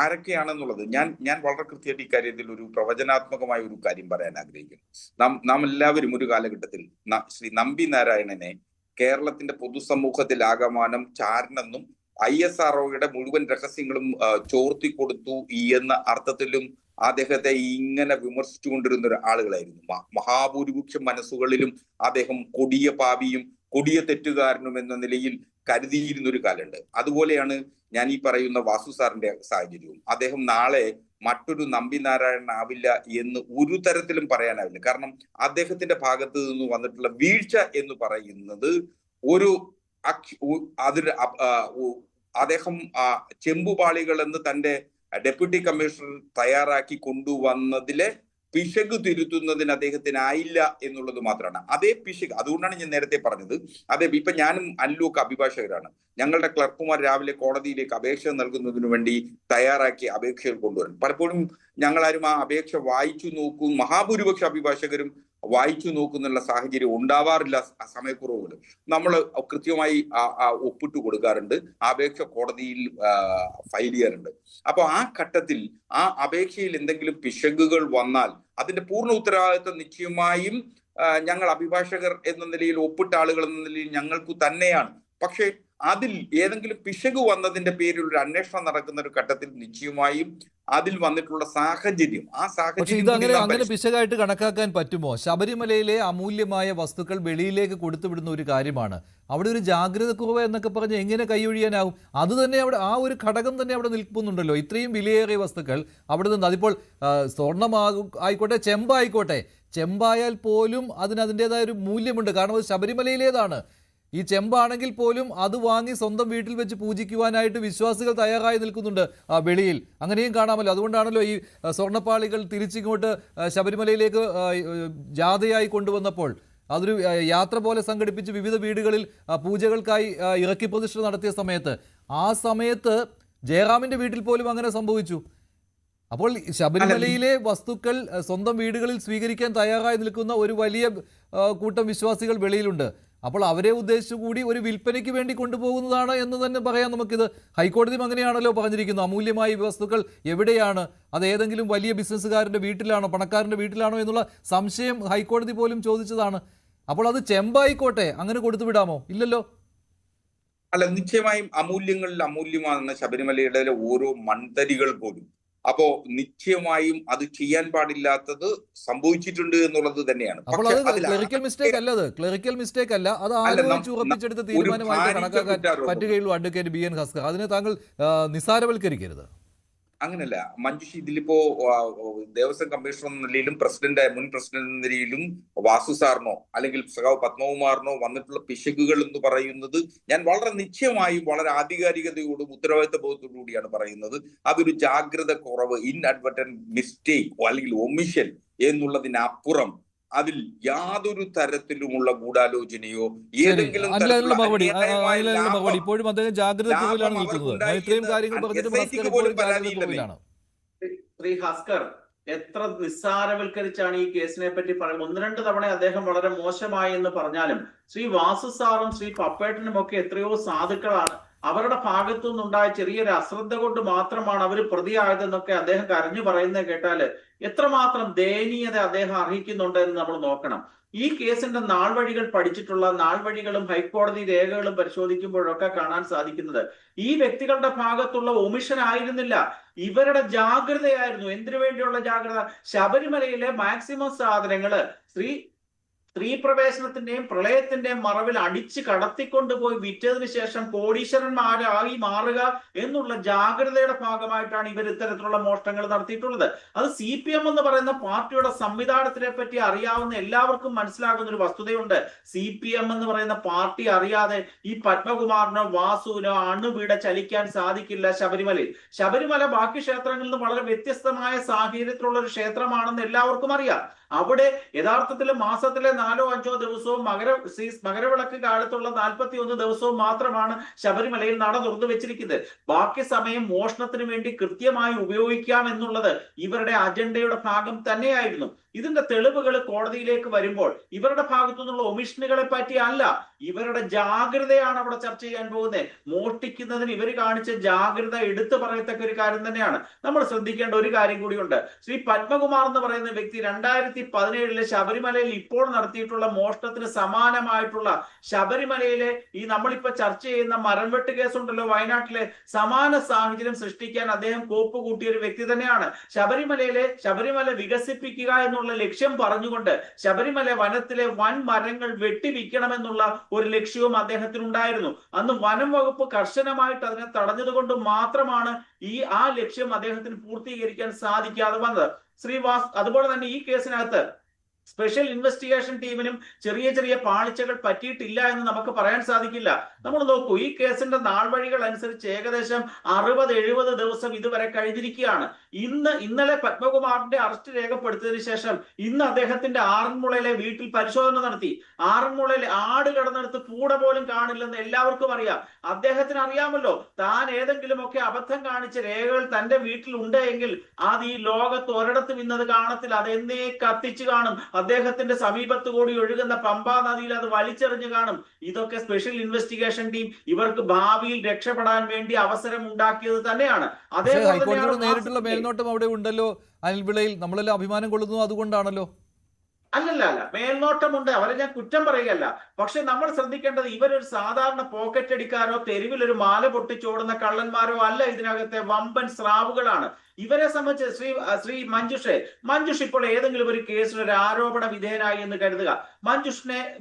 ആരൊക്കെയാണെന്നുള്ളത് ഞാൻ വളരെ കൃത്യമായിട്ട് ഇക്കാര്യത്തിൽ ഒരു പ്രവചനാത്മകമായ ഒരു കാര്യം പറയാൻ ആഗ്രഹിക്കുന്നു. നാം എല്ലാവരും ഒരു കാലഘട്ടത്തിൽ ശ്രീ നമ്പി നാരായണനെ കേരളത്തിന്റെ പൊതുസമൂഹത്തിൽ ആകമാനം ചാരനെന്നും ISROയുടെ മുഴുവൻ രഹസ്യങ്ങളും ചോർത്തിക്കൊടുത്തു എന്ന അർത്ഥത്തിലും അദ്ദേഹത്തെ ഇങ്ങനെ വിമർശിച്ചുകൊണ്ടിരുന്ന ആളുകളായിരുന്നു. മഹാഭൂരിപക്ഷം മനസ്സുകളിലും അദ്ദേഹം കൊടിയ പാപിയും കൊടിയ തെറ്റുകാരനും എന്ന നിലയിൽ കരുതിയിരുന്ന ഒരു കാലമുണ്ട്. അതുപോലെയാണ് ഞാൻ ഈ പറയുന്ന വാസു സാറിന്റെ സാഹചര്യവും. അദ്ദേഹം നാളെ മറ്റൊരു നമ്പി നാരായണൻ ആവില്ല എന്ന് ഒരു തരത്തിലും പറയാനാവില്ല. കാരണം അദ്ദേഹത്തിന്റെ ഭാഗത്ത് നിന്ന് വന്നിട്ടുള്ള വീഴ്ച എന്ന് പറയുന്നത് അദ്ദേഹം ചെമ്പുപാളികൾ എന്ന് തന്റെ ഡെപ്യൂട്ടി കമ്മീഷണർ തയ്യാറാക്കി കൊണ്ടുവന്നതിലെ പിശക് തിരുത്തുന്നതിന് അദ്ദേഹത്തിനായില്ല എന്നുള്ളത് മാത്രമാണ്. അതേ പിശക്, അതുകൊണ്ടാണ് ഞാൻ നേരത്തെ പറഞ്ഞത്. ഇപ്പൊ ഞാനും അനിലുമൊക്കെ അഭിഭാഷകരാണ്. ഞങ്ങളുടെ ക്ലർക്കുമാർ രാവിലെ കോടതിയിലേക്ക് അപേക്ഷ നൽകുന്നതിന് വേണ്ടി തയ്യാറാക്കിയ അപേക്ഷകൾ കൊണ്ടുവരും. പലപ്പോഴും ഞങ്ങളാരും ആ അപേക്ഷ വായിച്ചു നോക്കും, മഹാഭൂരിപക്ഷ അഭിഭാഷകരും വായിച്ചു നോക്കുന്നുള്ള സാഹചര്യം ഉണ്ടാവാറില്ല. സമയക്കുറവുകൾ നമ്മൾ കൃത്യമായി ഒപ്പിട്ട് കൊടുക്കാറുണ്ട്, അപേക്ഷ കോടതിയിൽ ഫയൽ ചെയ്യാറുണ്ട്. അപ്പൊ ആ ഘട്ടത്തിൽ ആ അപേക്ഷയിൽ എന്തെങ്കിലും പിശകുകൾ വന്നാൽ അതിന്റെ പൂർണ്ണ ഉത്തരവാദിത്വം നിശ്ചയമായും ഞങ്ങൾ അഭിഭാഷകർ എന്ന നിലയിൽ, ഒപ്പിട്ട ആളുകൾ എന്ന നിലയിൽ ഞങ്ങൾക്ക് തന്നെയാണ്. പക്ഷെ അതിൽ ഏതെങ്കിലും പിശക് വന്നതിന്റെ പേരിൽ ഒരു അന്വേഷണം നടക്കുന്ന ഒരു ഘട്ടത്തിൽ നിശ്ചയമായും അതിൽ വന്നിട്ടുള്ള സാഹചര്യം അങ്ങനെ പിശകായിട്ട് കണക്കാക്കാൻ പറ്റുമോ? ശബരിമലയിലെ അമൂല്യമായ വസ്തുക്കൾ വെളിയിലേക്ക് കൊടുത്തുവിടുന്ന ഒരു കാര്യമാണ്. അവിടെ ഒരു ജാഗ്രത കുറവ് എന്നൊക്കെ പറഞ്ഞ് എങ്ങനെ കൈയൊഴിയാനാവും? അത് തന്നെ അവിടെ ആ ഒരു ഘടകം തന്നെ അവിടെ നിൽക്കുന്നുണ്ടല്ലോ. ഇത്രയും വിലയേറിയ വസ്തുക്കൾ അവിടെ നിന്ന്, അതിപ്പോൾ ആയിക്കോട്ടെ, ചെമ്പായിക്കോട്ടെ, ചെമ്പായാൽ പോലും അതിൻ്റെതായ ഒരു മൂല്യമുണ്ട്. കാരണം അത് ശബരിമലയിലേതാണ്. ഈ ചെമ്പാണെങ്കിൽ പോലും അത് വാങ്ങി സ്വന്തം വീട്ടിൽ വെച്ച് പൂജിക്കുവാനായിട്ട് വിശ്വാസികൾ തയ്യാറായി നിൽക്കുന്നുണ്ട് വെളിയിൽ. അങ്ങനെയും കാണാമല്ലോ. അതുകൊണ്ടാണല്ലോ ഈ സ്വർണ്ണപ്പാളികൾ തിരിച്ചിങ്ങോട്ട് ശബരിമലയിലേക്ക് ജാഥയായി കൊണ്ടുവന്നപ്പോൾ അതൊരു യാത്ര പോലെ സംഘടിപ്പിച്ച് വിവിധ വീടുകളിൽ പൂജകൾക്കായി ഇറക്കി പ്രതിഷ്ഠ നടത്തിയ ആ സമയത്ത് ജയറാമിൻ്റെ വീട്ടിൽ പോലും അങ്ങനെ സംഭവിച്ചു. അപ്പോൾ ശബരിമലയിലെ വസ്തുക്കൾ സ്വന്തം വീടുകളിൽ സ്വീകരിക്കാൻ തയ്യാറായി നിൽക്കുന്ന ഒരു വലിയ കൂട്ടം വിശ്വാസികൾ വെളിയിലുണ്ട്. അപ്പോൾ അവരെ ഉദ്ദേശിച്ചു കൂടി ഒരു വിൽപ്പനയ്ക്ക് വേണ്ടി കൊണ്ടുപോകുന്നതാണ് എന്ന് തന്നെ പറയാം നമുക്കിത്. ഹൈക്കോടതിയും അങ്ങനെയാണല്ലോ പറഞ്ഞിരിക്കുന്നത്. അമൂല്യമായ വസ്തുക്കൾ എവിടെയാണ്? അത് ഏതെങ്കിലും വലിയ ബിസിനസ്സുകാരൻ്റെ വീട്ടിലാണോ, പണക്കാരൻ്റെ വീട്ടിലാണോ എന്നുള്ള സംശയം ഹൈക്കോടതി പോലും ചോദിച്ചതാണ്. അപ്പോൾ അത് ചെമ്പായിക്കോട്ടെ, അങ്ങനെ കൊടുത്തു വിടാമോ? ഇല്ലല്ലോ. അല്ല, നിശ്ചയമായും അമൂല്യങ്ങളിൽ അമൂല്യമാണെന്ന ശബരിമലയുടെ ഓരോ മൺതരികൾ പോലും. അപ്പോ നിശ്ചയമായും അത് ചെയ്യാൻ പാടില്ലാത്തത് സംഭവിച്ചിട്ടുണ്ട് എന്നുള്ളത് തന്നെയാണ്. അപ്പോൾ അത് ക്ലറിക്കൽ മിസ്റ്റേക്ക് അല്ല, ക്ലറിക്കൽ മിസ്റ്റേക്ക് അല്ല, അത് ആലോചിച്ച് ഉറപ്പിച്ചെടുത്ത തീരുമാനമായിട്ട് കണക്കാക്കാൻ പറ്റുകയുള്ളൂ. അഡ്വക്കേറ്റ് BN ഹസ്കർ, അതിനെ താങ്കൾ നിസാരവൽക്കരിക്കരുത്. അങ്ങനല്ല മഞ്ജുഷി, ഇതിലിപ്പോ ദേവസ്വം കമ്മീഷണർ എന്ന നിലയിലും മുൻ പ്രസിഡന്റ് എന്ന നിലയിലും വാസു സാറിനോ അല്ലെങ്കിൽ സഖാവ് പത്മകുമാറിനോ വന്നിട്ടുള്ള പിശകുകൾ എന്ന് പറയുന്നത് ഞാൻ വളരെ നിശ്ചയമായും വളരെ ആധികാരികതയോടും ഉത്തരവാദിത്ത ബോധത്തോടു കൂടിയാണ് പറയുന്നത്. അതൊരു ജാഗ്രത കുറവ്, ഇൻഅഡ്വർട്ടന്റ് മിസ്റ്റേക്ക് അല്ലെങ്കിൽ ഒമിഷൻ എന്നുള്ളതിനപ്പുറം അതിൽ യാതൊരു തരത്തിലുമുള്ള ഗൂഢാലോചനയോ ഏതെങ്കിലും ഇപ്പോഴും അദ്ദേഹം ജാഗ്രത കുറവിലാണ് നിൽക്കുന്നത്. ഇത്രയും കാര്യങ്ങൾ പറഞ്ഞിട്ട് ശ്രീ ഹസ്കർ എത്ര നിസ്സാരവൽക്കരിച്ചാണ് ഈ കേസിനെ പറ്റി പറയുന്നത്. 1-2 തവണ അദ്ദേഹം വളരെ മോശമായി എന്ന് പറഞ്ഞാലും ശ്രീ വാസു സാറും ശ്രീ പപ്പേട്ടനും ഒക്കെ എത്രയോ സാധുക്കളാണ്. അവരുടെ ഭാഗത്തു നിന്നുണ്ടായ ചെറിയൊരു അശ്രദ്ധ കൊണ്ട് മാത്രമാണ് അവർ പ്രതിയായതെന്നൊക്കെ അദ്ദേഹം കരഞ്ഞു പറയുന്നത് കേട്ടാല് എത്രമാത്രം ദയനീയത അദ്ദേഹം അർഹിക്കുന്നുണ്ട് എന്ന് നമ്മൾ നോക്കണം. ഈ കേസിന്റെ നാൾവഴികൾ പഠിച്ചിട്ടുള്ള നാൾവഴികളും ഹൈക്കോടതി രേഖകളും പരിശോധിക്കുമ്പോഴൊക്കെ കാണാൻ സാധിക്കുന്നത് ഈ വ്യക്തികളുടെ ഭാഗത്തുള്ള ഒമിഷൻ ആയിരുന്നില്ല, ഇവരുടെ ജാഗ്രതയായിരുന്നു. എന്തിനു വേണ്ടിയുള്ള ജാഗ്രത? ശബരിമലയിലെ മാക്സിമം സാധനങ്ങള് ശ്രീ സ്ത്രീ പ്രവേശനത്തിന്റെയും പ്രളയത്തിന്റെയും മറവിൽ അടിച്ച് കടത്തിക്കൊണ്ടുപോയി വിറ്റതിന് ശേഷം കോടീശ്വരന്മാരായി മാറുക എന്നുള്ള ജാഗ്രതയുടെ ഭാഗമായിട്ടാണ് ഇവർ ഇത്തരത്തിലുള്ള മോഷണങ്ങൾ നടത്തിയിട്ടുള്ളത്. അത് CPM എന്ന് പറയുന്ന പാർട്ടിയുടെ സംവിധാനത്തിനെ പറ്റി അറിയാവുന്ന എല്ലാവർക്കും മനസ്സിലാകുന്ന ഒരു വസ്തുതയുണ്ട്. CPM എന്ന് പറയുന്ന പാർട്ടി അറിയാതെ ഈ പത്മകുമാറിനോ വാസുവിനോ അണുവിട ചലിക്കാൻ സാധിക്കില്ല ശബരിമലയിൽ. ശബരിമല ബാക്കി ക്ഷേത്രങ്ങളിൽ നിന്ന് വളരെ വ്യത്യസ്തമായ സാഹചര്യത്തിലുള്ള ഒരു ക്ഷേത്രമാണെന്ന് എല്ലാവർക്കും അറിയാം. അവിടെ യഥാർത്ഥത്തിൽ മാസത്തിലെ 4 or 5 ദിവസവും മകരവിളക്ക് കാലത്തുള്ള 41 ദിവസവും മാത്രമാണ് ശബരിമലയിൽ നട തുറന്നു വെച്ചിരിക്കുന്നത്. ബാക്കി സമയം മോഷണത്തിന് വേണ്ടി കൃത്യമായി ഉപയോഗിക്കാം എന്നുള്ളത് ഇവരുടെ അജണ്ടയുടെ ഭാഗം തന്നെയായിരുന്നു. ഇതിന്റെ തെളിവുകൾ കോടതിയിലേക്ക് വരുമ്പോൾ ഇവരുടെ ഭാഗത്തു നിന്നുള്ള ഒമിഷനുകളെ പറ്റി അല്ല, ഇവരുടെ ജാഗ്രതയാണ് അവിടെ ചർച്ച ചെയ്യാൻ പോകുന്നത്. മോഷ്ടിക്കുന്നതിന് ഇവർ കാണിച്ച ജാഗ്രത എടുത്തു പറയത്തക്ക ഒരു കാര്യം തന്നെയാണ്. നമ്മൾ ശ്രദ്ധിക്കേണ്ട ഒരു കാര്യം കൂടിയുണ്ട്. ശ്രീ പത്മകുമാർ എന്ന് പറയുന്ന വ്യക്തി 2017 ശബരിമലയിൽ ഇപ്പോൾ നടത്തിയിട്ടുള്ള മോഷണത്തിന് സമാനമായിട്ടുള്ള ശബരിമലയിലെ ഈ നമ്മളിപ്പോ ചർച്ച ചെയ്യുന്ന മരംവെട്ട് കേസുണ്ടല്ലോ വയനാട്ടിലെ, സമാന സാഹചര്യം സൃഷ്ടിക്കാൻ അദ്ദേഹം കോപ്പ് കൂട്ടിയ ഒരു വ്യക്തി തന്നെയാണ്. ശബരിമല വികസിപ്പിക്കുക എന്നുള്ള ലക്ഷ്യം പറഞ്ഞുകൊണ്ട് ശബരിമല വനത്തിലെ വൻ മരങ്ങൾ വെട്ടിവിക്കണമെന്നുള്ള ഒരു ലക്ഷ്യവും അദ്ദേഹത്തിനുണ്ടായിരുന്നു. അന്ന് വനം വകുപ്പ് കർശനമായിട്ട് അതിനെ തടഞ്ഞതുകൊണ്ട് മാത്രമാണ് ആ ലക്ഷ്യം അദ്ദേഹത്തിന് പൂർത്തീകരിക്കാൻ സാധിക്കാതെ വന്നത്. അതുപോലെ തന്നെ ഈ കേസിനകത്ത് സ്പെഷ്യൽ ഇൻവെസ്റ്റിഗേഷൻ ടീമിനും ചെറിയ പാളിച്ചകൾ പറ്റിയിട്ടില്ല എന്ന് നമുക്ക് പറയാൻ സാധിക്കില്ല. നമ്മൾ നോക്കൂ, ഈ കേസിന്റെ നാൾവഴികൾ അനുസരിച്ച് ഏകദേശം 60-70 ദിവസം ഇതുവരെ കഴിഞ്ഞിരിക്കുകയാണ്. ഇന്നലെ പത്മകുമാറിന്റെ അറസ്റ്റ് രേഖപ്പെടുത്തിയതിനു ശേഷം ഇന്ന് അദ്ദേഹത്തിന്റെ ആറന്മുളയിലെ വീട്ടിൽ പരിശോധന നടത്തി. ആറന്മുളയിൽ ആട് കിടന്നെടുത്ത് പൂട പോലും കാണില്ലെന്ന് എല്ലാവർക്കും അറിയാം. അദ്ദേഹത്തിന് അറിയാമല്ലോ, താൻ ഏതെങ്കിലുമൊക്കെ അബദ്ധം കാണിച്ച രേഖകൾ തന്റെ വീട്ടിൽ ഉണ്ട് എങ്കിൽ അത് ഈ ലോകത്ത് ഒരിടത്തും ഇന്നത് കാണത്തില്ല, അതെന്നേ കത്തിച്ചു കാണും. അദ്ദേഹത്തിന്റെ സമീപത്ത് കൂടി ഒഴുകുന്ന പമ്പാ നദിയിൽ അത് വലിച്ചെറിഞ്ഞു കാണും. ഇതൊക്കെ സ്പെഷ്യൽ ഇൻവെസ്റ്റിഗേഷൻ ടീം ഇവർക്ക് ഭാവിയിൽ രക്ഷപ്പെടാൻ വേണ്ടി അവസരം ഉണ്ടാക്കിയത് തന്നെയാണ്. ഹൈക്കോടതിയുടെ നേരിട്ടുള്ള മേൽനോട്ടം അവിടെ ഉണ്ടല്ലോ അനിൽപിള്ളയിൽ, നമ്മളെല്ലാം അഭിമാനം കൊള്ളുന്നു അതുകൊണ്ടാണല്ലോ. അല്ലല്ല, മേൽനോട്ടമുണ്ട്, അവരെ ഞാൻ കുറ്റം പറയുകയല്ല. പക്ഷെ നമ്മൾ ശ്രദ്ധിക്കേണ്ടത് ഇവരൊരു സാധാരണ പോക്കറ്റ് അടിക്കാരോ തെരുവിൽ ഒരു മാല പൊട്ടിച്ചോടുന്ന കള്ളന്മാരോ അല്ല. ഇതിനകത്തെ വമ്പൻ സ്രാവുകളാണ്. ഇവരെ സംബന്ധിച്ച് ശ്രീ മഞ്ജുഷ് ഇപ്പോൾ ഏതെങ്കിലും ഒരു കേസിൽ ഒരു ആരോപണ വിധേയനായി എന്ന് കരുതുക.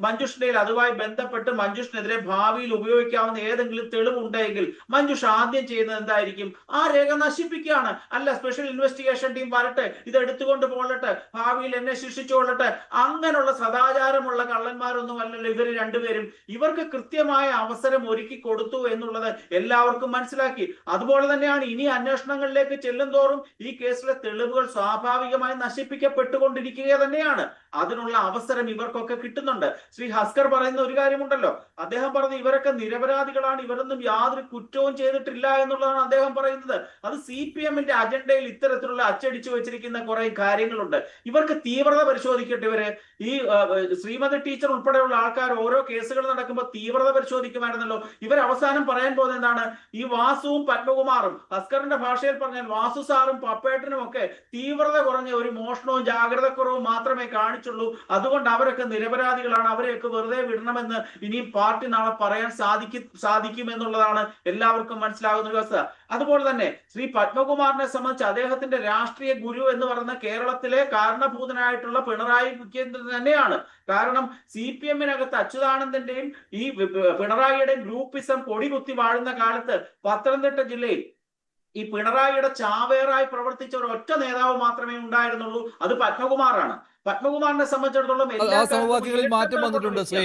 മഞ്ജുഷിന്റെ അതുമായി ബന്ധപ്പെട്ട് മഞ്ജുഷിനെതിരെ ഭാവിയിൽ ഉപയോഗിക്കാവുന്ന ഏതെങ്കിലും തെളിവുണ്ടെങ്കിൽ മഞ്ജുഷ് ആദ്യം ചെയ്യുന്നത് എന്തായിരിക്കും? ആ രേഖ നശിപ്പിക്കുകയാണ്. അല്ല, സ്പെഷ്യൽ ഇൻവെസ്റ്റിഗേഷൻ ടീം വരട്ടെ, ഇത് എടുത്തുകൊണ്ട് പോകട്ടെ, ഭാവിയിൽ എന്നെ ശിക്ഷിച്ചോളട്ടെ. അങ്ങനെയുള്ള സദാചാരമുള്ള കള്ളന്മാരൊന്നും അല്ലല്ലോ ഇവർ രണ്ടുപേരും. ഇവർക്ക് കൃത്യമായ അവസരം ഒരുക്കി കൊടുത്തു എന്നുള്ളത് എല്ലാവർക്കും മനസ്സിലാക്കി. അതുപോലെ തന്നെയാണ് ഇനി അന്വേഷണങ്ങളിലേക്ക് ചെല്ലുന്തോറും ഈ കേസിലെ തെളിവുകൾ സ്വാഭാവികമായി നശിപ്പിക്കപ്പെട്ടുകൊണ്ടിരിക്കുക തന്നെയാണ്. അതിനുള്ള അവസരം ഇവർക്കൊക്കെ കിട്ടുന്നുണ്ട്. ശ്രീ ഹസ്കർ പറയുന്ന ഒരു കാര്യമുണ്ടല്ലോ, അദ്ദേഹം പറഞ്ഞു ഇവരൊക്കെ നിരപരാധികളാണ്, ഇവരൊന്നും യാതൊരു കുറ്റവും ചെയ്തിട്ടില്ല എന്നുള്ളതാണ് അദ്ദേഹം പറയുന്നത്. അത് CPM-ന്റെ അജണ്ടയിൽ ഇത്തരത്തിലുള്ള അച്ചടിച്ചു വെച്ചിരിക്കുന്ന കുറെ കാര്യങ്ങളുണ്ട്. ഇവർക്ക് തീവ്രത പരിശോധിക്കട്ടെ. ഇവര് ഈ ശ്രീമതി ടീച്ചർ ഉൾപ്പെടെയുള്ള ആൾക്കാർ ഓരോ കേസുകൾ നടക്കുമ്പോൾ തീവ്രത പരിശോധിക്കുമായിരുന്നല്ലോ. ഇവർ അവസാനം പറയാൻ പോകുന്നത് എന്താണ്? ഈ വാസുവും പത്മകുമാറും, ഹസ്കറിന്റെ ഭാഷയിൽ പറഞ്ഞാൽ വാസു സാറും പപ്പേട്ടനും ഒക്കെ തീവ്രത കുറഞ്ഞ ഒരു മോഷണവും ജാഗ്രതക്കുറവും മാത്രമേ കാണിച്ചുള്ളൂ, അതുകൊണ്ട് അവരൊക്കെ നിരപരാധികളാണ്, അവരെയൊക്കെ വെറുതെ വിടണമെന്ന് ഇനിയും പാർട്ടി നാളെ പറയാൻ സാധിക്കും എന്നുള്ളതാണ് എല്ലാവർക്കും മനസ്സിലാകുന്ന ഒരു വസ്തുത. അതുപോലെ തന്നെ ശ്രീ പത്മകുമാറിനെ സംബന്ധിച്ച് അദ്ദേഹത്തിന്റെ രാഷ്ട്രീയ ഗുരു എന്ന് പറയുന്ന കേരളത്തിലെ കാരണഭൂതനായിട്ടുള്ള പിണറായി വിജയൻ തന്നെയാണ്. കാരണം CPM-നകത്ത് അച്യുതാനന്ദന്റെയും ഈ പിണറായിയുടെയും ഗ്രൂപ്പിസം കൊടി കുത്തി വാഴുന്ന കാലത്ത് പത്തനംതിട്ട ജില്ലയിൽ ഈ പിണറായിയുടെ ചാവേറായി പ്രവർത്തിച്ച ഒരു ഒറ്റ നേതാവ് മാത്രമേ ഉണ്ടായിരുന്നുള്ളൂ, അത് പത്മകുമാറാണ്. പത്മകുമാറിനെ സംബന്ധിച്ചിടത്തോളം ആ സമവാക്യങ്ങളിൽ മാറ്റം വന്നിട്ടുണ്ട് ശ്രീ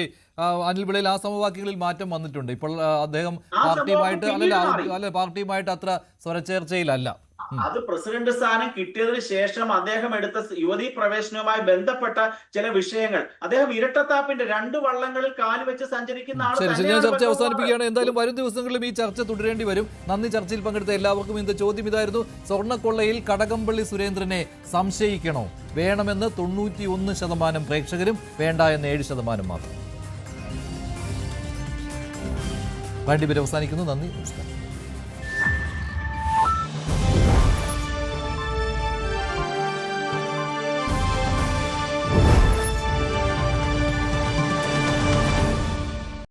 അനിൽപിള്ളയിൽ, ആ സമവാക്യങ്ങളിൽ മാറ്റം വന്നിട്ടുണ്ട്. ഇപ്പോൾ അദ്ദേഹം പാർട്ടിയുമായിട്ട് അത്ര സ്വരച്ചേർച്ചയിലല്ല. അത് പ്രസിഡന്റ് സ്ഥാനം കിട്ടിയതിനു ശേഷം അദ്ദേഹം എടുത്ത യുവതീ പ്രവേശനവുമായി ബന്ധപ്പെട്ട ചില വിഷയങ്ങൾ, അദ്ദേഹം ഇരട്ടത്താപ്പിന്റെ 2 വള്ളങ്ങളിൽ കാലുവെച്ച് സഞ്ചരിക്കുന്ന ആൾ. ഞാൻ ചർച്ച അവസാനിപ്പിക്കുകയാണ്. എന്തായാലും വരും ദിവസങ്ങളിലും ഈ ചർച്ച തുടരേണ്ടി വരും. നന്ദി. ചർച്ചയിൽ പങ്കെടുത്ത എല്ലാവർക്കും ഇന്നത്തെ ചോദ്യം ഇതായിരുന്നു: സ്വർണ്ണക്കൊള്ളയിൽ കടകംപള്ളി സുരേന്ദ്രനെ സംശയിക്കണോ? വേണമെന്ന് 91% പ്രേക്ഷകരും, വേണ്ട എന്ന് 7% മാത്രം. വേണ്ടി അവസാനിക്കുന്നു. നന്ദി, നമസ്കാരം.